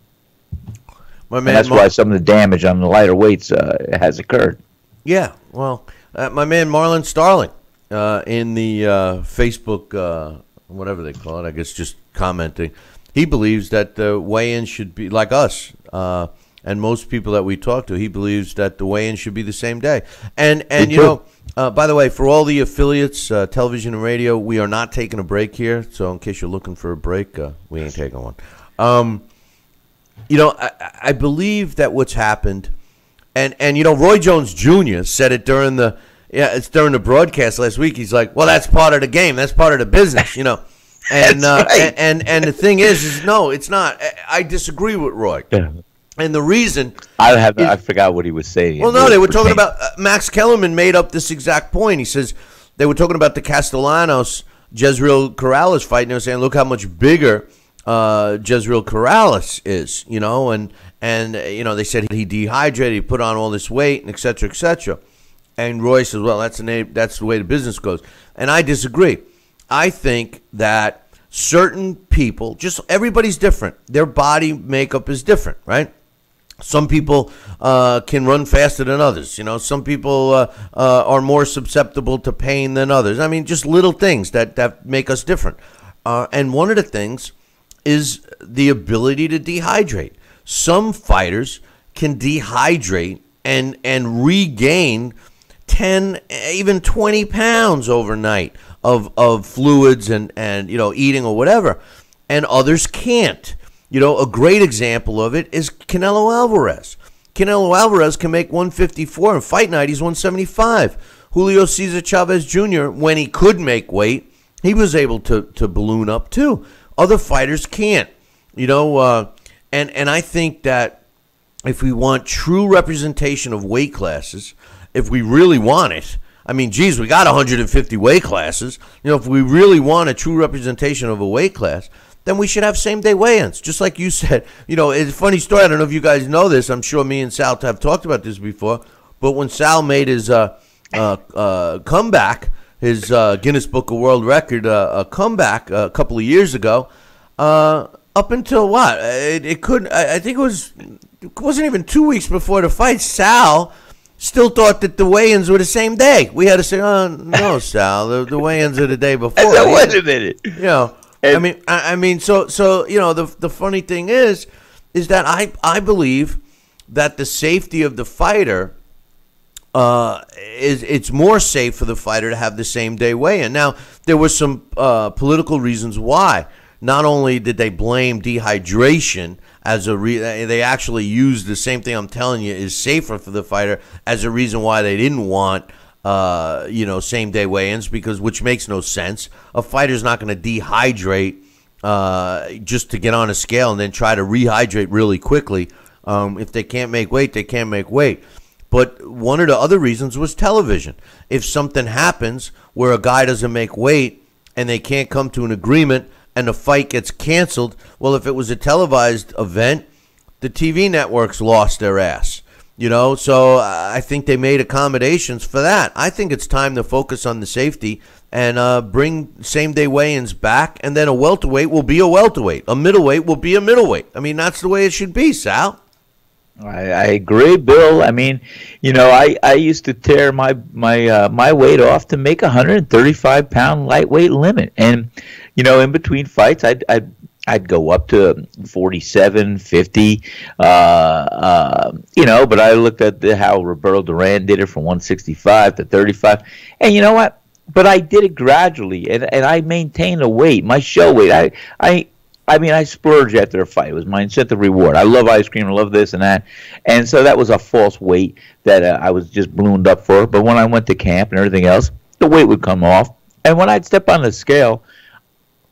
And that's why some of the damage on the lighter weights has occurred. Yeah, well, my man Marlon Starling in the Facebook, whatever they call it, I guess just commenting, he believes that the weigh-in should be, like us, and most people that we talk to, he believes that the weigh-in should be the same day. And by the way, for all the affiliates, television and radio, we are not taking a break here. So in case you're looking for a break, we ain't taking one. I believe that what's happened, and Roy Jones Jr. said it during the broadcast last week. He's like, well, that's part of the game. That's part of the business, And right. and the thing is no, it's not. I disagree with Roy. Yeah. And the reason I forgot what he was saying. Well, no, they were talking about Max Kellerman made up this exact point. He says they were talking about the Castellanos Jezreel Corrales fight, and they were saying, look how much bigger Jezreel Corrales is, and they said he dehydrated, he put on all this weight, and et cetera, et cetera. And Roy says, well, that's the way the business goes. And I disagree. I think that certain people, just everybody's different. Their body makeup is different, right? Some people can run faster than others. Some people are more susceptible to pain than others. I mean, just little things that make us different. And one of the things is the ability to dehydrate. Some fighters can dehydrate and regain 10, even 20 pounds overnight of fluids and eating or whatever, and others can't. A great example of it is Canelo Alvarez. Canelo Alvarez can make 154, and fight night he's 175. Julio Cesar Chavez Jr., when he could make weight, he was able to balloon up too. Other fighters can't. And I think that if we want true representation of weight classes, if we really want it, I mean, geez, we got 150 weight classes. If we really want a true representation of a weight class, then we should have same-day weigh-ins, just like you said. It's a funny story. I don't know if you guys know this. I'm sure me and Sal have talked about this before. But when Sal made his comeback, his Guinness Book of World Record comeback a couple of years ago, up until what? I think it wasn't even 2 weeks before the fight, Sal still thought that the weigh-ins were the same day. We had to say, oh, no, Sal, the weigh-ins are the day before. Wait a minute. So the funny thing is that I believe that the safety of the fighter it's more safe for the fighter to have the same day weigh-in. Now, there were some political reasons why. Not only did they blame dehydration as they actually used the same thing I'm telling you is safer for the fighter as a reason why they didn't want same day weigh-ins, which makes no sense. A fighter's not going to dehydrate just to get on a scale and then try to rehydrate really quickly. If they can't make weight, they can't make weight. But one of the other reasons was television. If something happens where a guy doesn't make weight and they can't come to an agreement and the fight gets canceled, well, if it was a televised event, the TV networks lost their ass. So I think they made accommodations for that. I think it's time to focus on the safety and bring same-day weigh-ins back, and then a welterweight will be a welterweight. A middleweight will be a middleweight. I mean, that's the way it should be, Sal. I agree, Bill. I mean, I used to tear my weight off to make a 135-pound lightweight limit, and in between fights, I'd go up to 47, 50, but I looked at how Roberto Duran did it from 165 to 35, and you know what? But I did it gradually, and I maintained a weight, my show weight. I splurged after a fight. It was my incentive reward. I love ice cream. I love this and that. And so that was a false weight that I was just ballooned up for. But when I went to camp and everything else, the weight would come off. And when I'd step on the scale,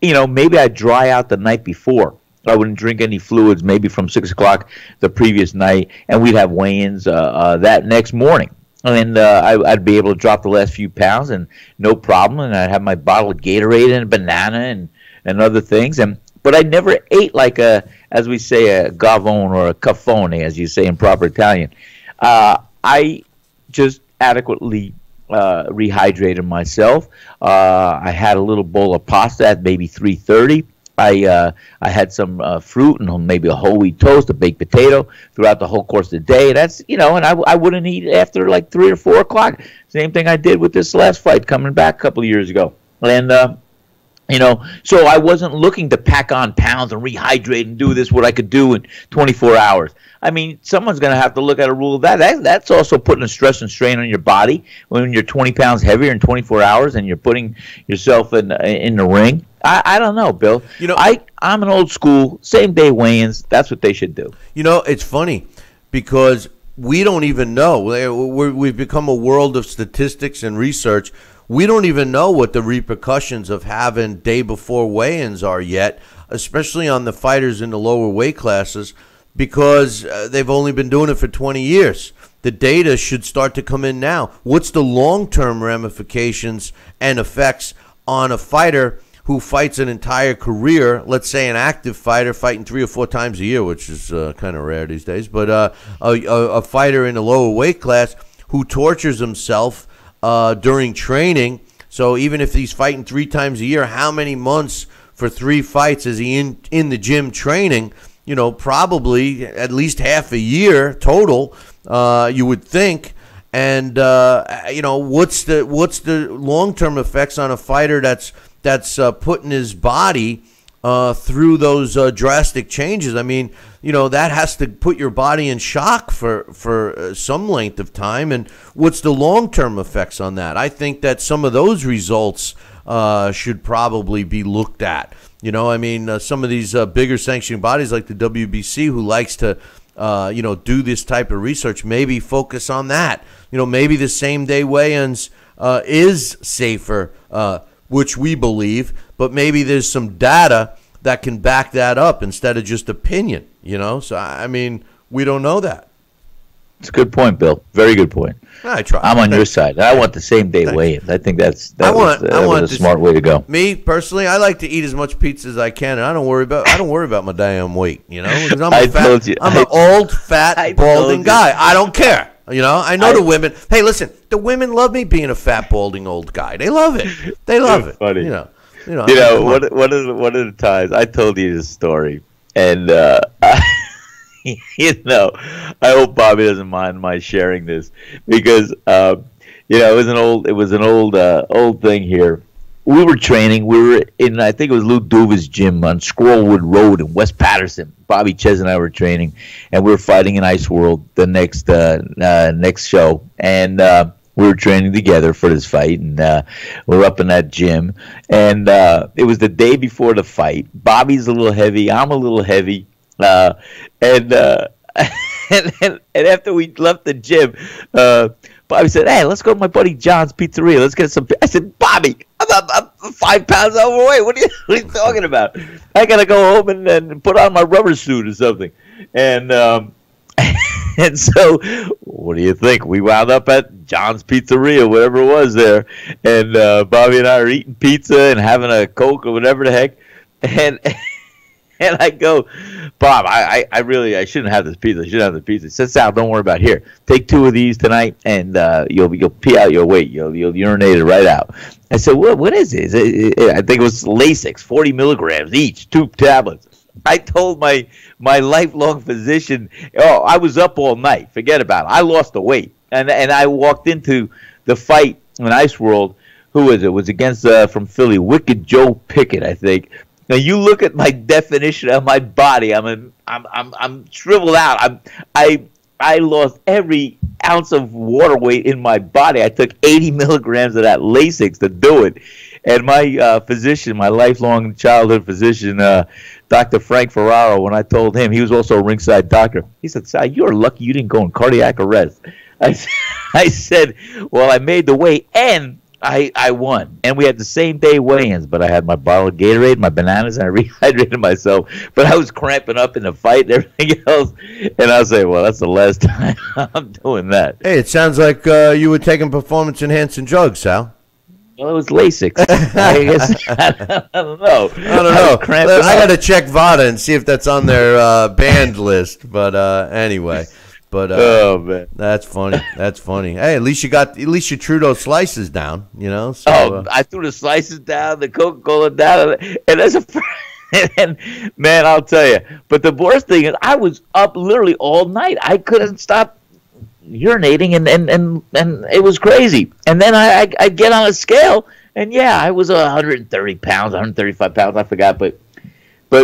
maybe I'd dry out the night before. I wouldn't drink any fluids maybe from 6 o'clock the previous night, and we'd have weigh-ins that next morning. And I'd be able to drop the last few pounds and no problem. And I'd have my bottle of Gatorade and a banana and other things. But I never ate like as we say, a gavone or a caffone, as you say in proper Italian. I just adequately rehydrated myself. I had a little bowl of pasta at maybe 3:30. I had some fruit and maybe a whole wheat toast, a baked potato throughout the whole course of the day. That's and I wouldn't eat after like 3 or 4 o'clock. Same thing I did with this last fight coming back a couple of years ago. And so I wasn't looking to pack on pounds and rehydrate and do this what I could do in 24 hours. I mean, someone's going to have to look at a rule of that. That's also putting a stress and strain on your body when you're 20 pounds heavier in 24 hours and you're putting yourself in the ring. I don't know, Bill. I'm an old school, same-day weigh-ins. That's what they should do. It's funny because we don't even know. We've become a world of statistics and research. We don't even know what the repercussions of having day before weigh-ins are yet, especially on the fighters in the lower weight classes, because they've only been doing it for 20 years. The data should start to come in now. What's the long-term ramifications and effects on a fighter who fights an entire career, let's say an active fighter fighting 3 or 4 times a year, which is kind of rare these days, but a fighter in a lower weight class who tortures himself during training. So even if he's fighting 3 times a year, how many months for 3 fights is he in the gym training? Probably at least half a year total, you would think. And what's the long-term effects on a fighter that's putting his body through those drastic changes? I mean, that has to put your body in shock for some length of time. And what's the long-term effects on that? I think that some of those results should probably be looked at. Some of these bigger sanctioning bodies like the WBC, who likes to do this type of research, maybe focus on that. Maybe the same-day weigh-ins is safer, which we believe, but maybe there's some data that can back that up instead of just opinion, So, I mean, we don't know that. It's a good point, Bill. Very good point. I try. I'm on your side. I want the same-day weigh-ins. I think that was a smart way to go. Me, personally, I like to eat as much pizza as I can, and I don't worry about my damn weight, because I'm an old, fat, balding guy. I don't care. I know the women. Hey, listen, the women love me being a fat, balding old guy. They love it. They love it. Funny. One of the times I told you this story, and I hope Bobby doesn't mind my sharing this because it was an old thing here. We were training. We were in, I think it was Lou Duva's gym on Scrollwood Road in West Patterson. Bobby Ches and I were training, and we were fighting in Ice World the next show, and we were training together for this fight, and we're up in that gym, and it was the day before the fight. Bobby's a little heavy. I'm a little heavy, and after we left the gym, Bobby said, "Hey, let's go to my buddy John's Pizzeria. Let's get some." I said, "Bobby, I'm 5 pounds overweight. What are you talking about? I gotta go home and put on my rubber suit or something." And and so, what do you think? We wound up at John's Pizzeria, whatever it was there, and Bobby and I are eating pizza and having a Coke or whatever the heck, and And I go, Bob, I shouldn't have this pizza. I shouldn't have the pizza. He said, Sal, don't worry about it. Here, take 2 of these tonight, and you'll pee out your weight. You'll urinate it right out. I said, what is it? I think it was Lasix, 40 milligrams each, 2 tablets. I told my lifelong physician, I was up all night. Forget about it. I lost the weight. And I walked into the fight in Ice World. Who was it? It was against, from Philly, Wicked Joe Pickett, I think. Now, you look at my definition of my body. I'm shriveled out. I lost every ounce of water weight in my body. I took 80 milligrams of that Lasix to do it. And my physician, my lifelong childhood physician, Dr. Frank Ferraro, when I told him, he was also a ringside doctor, he said, Sal, you're lucky you didn't go in cardiac arrest. I said, well, I made the weight, and I won. And we had the same day weigh-ins, but I had my bottle of Gatorade, my bananas, and I rehydrated myself. But I was cramping up in the fight and everything else. And I was like, well, that's the last time I'm doing that. Hey, it sounds like you were taking performance-enhancing drugs, Sal. Well, it was Lasix. I guess, I don't know. I got to check VADA and see if that's on their banned list. But anyway. But oh man, that's funny. That's funny. Hey, at least you threw those slices down. So, I threw the slices down, the Coca-Cola down, and that's and man, I'll tell you. But the worst thing is, I was up literally all night. I couldn't stop urinating, and it was crazy. And then I get on a scale, and yeah, I was 130 pounds, 135 pounds. I forgot, but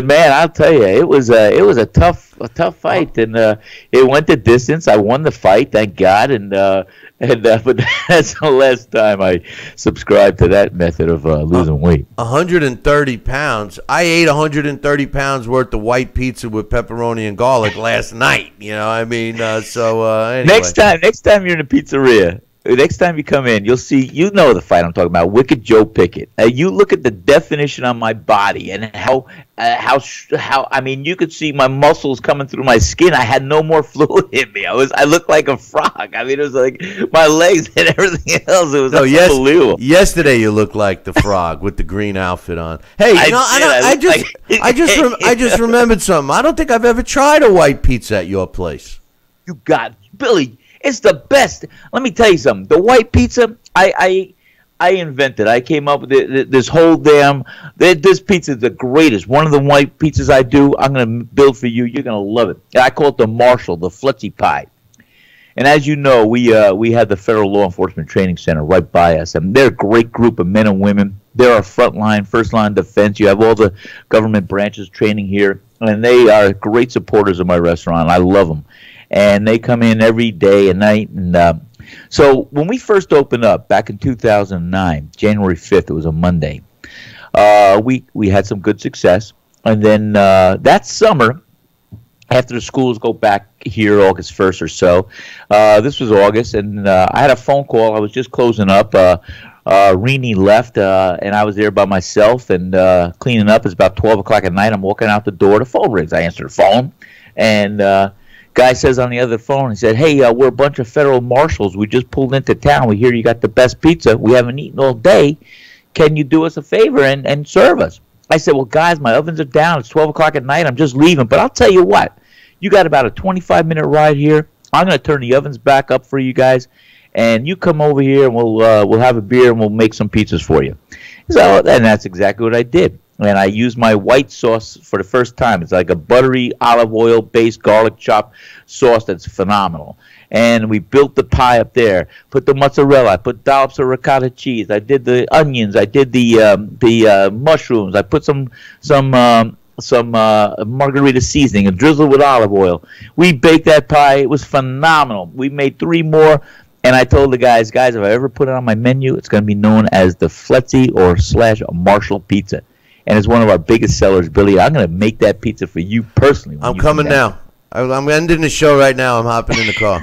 man, I'll tell you, it was a tough fight, and it went the distance. I won the fight, thank God, but that's the last time I subscribed to that method of losing weight. 130 pounds. I ate 130 pounds worth of white pizza with pepperoni and garlic last night. Anyway. Next time you're in a pizzeria. Next time you come in, you'll see, the fight I'm talking about, Wicked Joe Pickett. You look at the definition on my body and how you could see my muscles coming through my skin. I had no more fluid in me. I looked like a frog. It was like my legs and everything else. It was unbelievable. Yesterday you looked like the frog with the green outfit on. Hey, I just remembered something. I don't think I've ever tried a white pizza at your place. You got Billy. It's the best. Let me tell you something. The white pizza, I invented. I came up with this whole this pizza is the greatest. One of the white pizzas I do, I'm going to build for you. You're going to love it. I call it the Marshall, the Fletchy Pie. And as you know, we have the Federal Law Enforcement Training Center right by us. And they're a great group of men and women. They're our first-line defense. You have all the government branches training here. And they are great supporters of my restaurant. I love them. And they come in every day and night. And so when we first opened up back in 2009, January 5th, it was a Monday, we had some good success. And then that summer, after the schools go back here August 1st or so, this was August, and I had a phone call. I was just closing up. Rini left, and I was there by myself and cleaning up. It's about 12 o'clock at night. I'm walking out the door. The phone rings. I answer the phone, and guy says on the other phone, he said, hey, we're a bunch of federal marshals. We just pulled into town. We hear you got the best pizza. We haven't eaten all day. Can you do us a favor and serve us? I said, well, guys, my ovens are down. It's 12 o'clock at night. I'm just leaving. But I'll tell you what. You got about a 25-minute ride here. I'm going to turn the ovens back up for you guys. And you come over here, and we'll have a beer, and we'll make some pizzas for you. So, and that's exactly what I did. And I used my white sauce for the first time. It's like a buttery olive oil-based garlic chop sauce that's phenomenal. And we built the pie up there. Put the mozzarella. I put dollops of ricotta cheese. I did the onions. I did the mushrooms. I put some margarita seasoning and drizzled with olive oil. We baked that pie. It was phenomenal. We made 3 more. And I told the guys, if I ever put it on my menu, it's going to be known as the Fletzy or / Marshall Pizza. And it's one of our biggest sellers, Billy. I'm going to make that pizza for you personally. I'm coming now. I'm ending the show right now. I'm hopping in the car.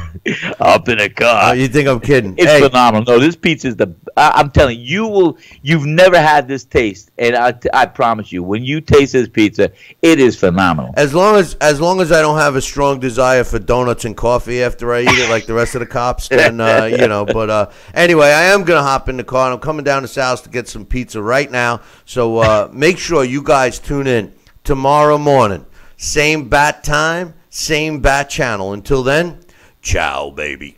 Hop in the car. You think I'm kidding? It's phenomenal. No, this pizza is I'm telling you, you've never had this taste, and I promise you, when you taste this pizza, it is phenomenal. As long as I don't have a strong desire for donuts and coffee after I eat it, like the rest of the cops, then But anyway, I am gonna hop in the car, and I'm coming down to Sal's to get some pizza right now. So make sure you guys tune in tomorrow morning. Same bat time, same bat channel. Until then, ciao, baby.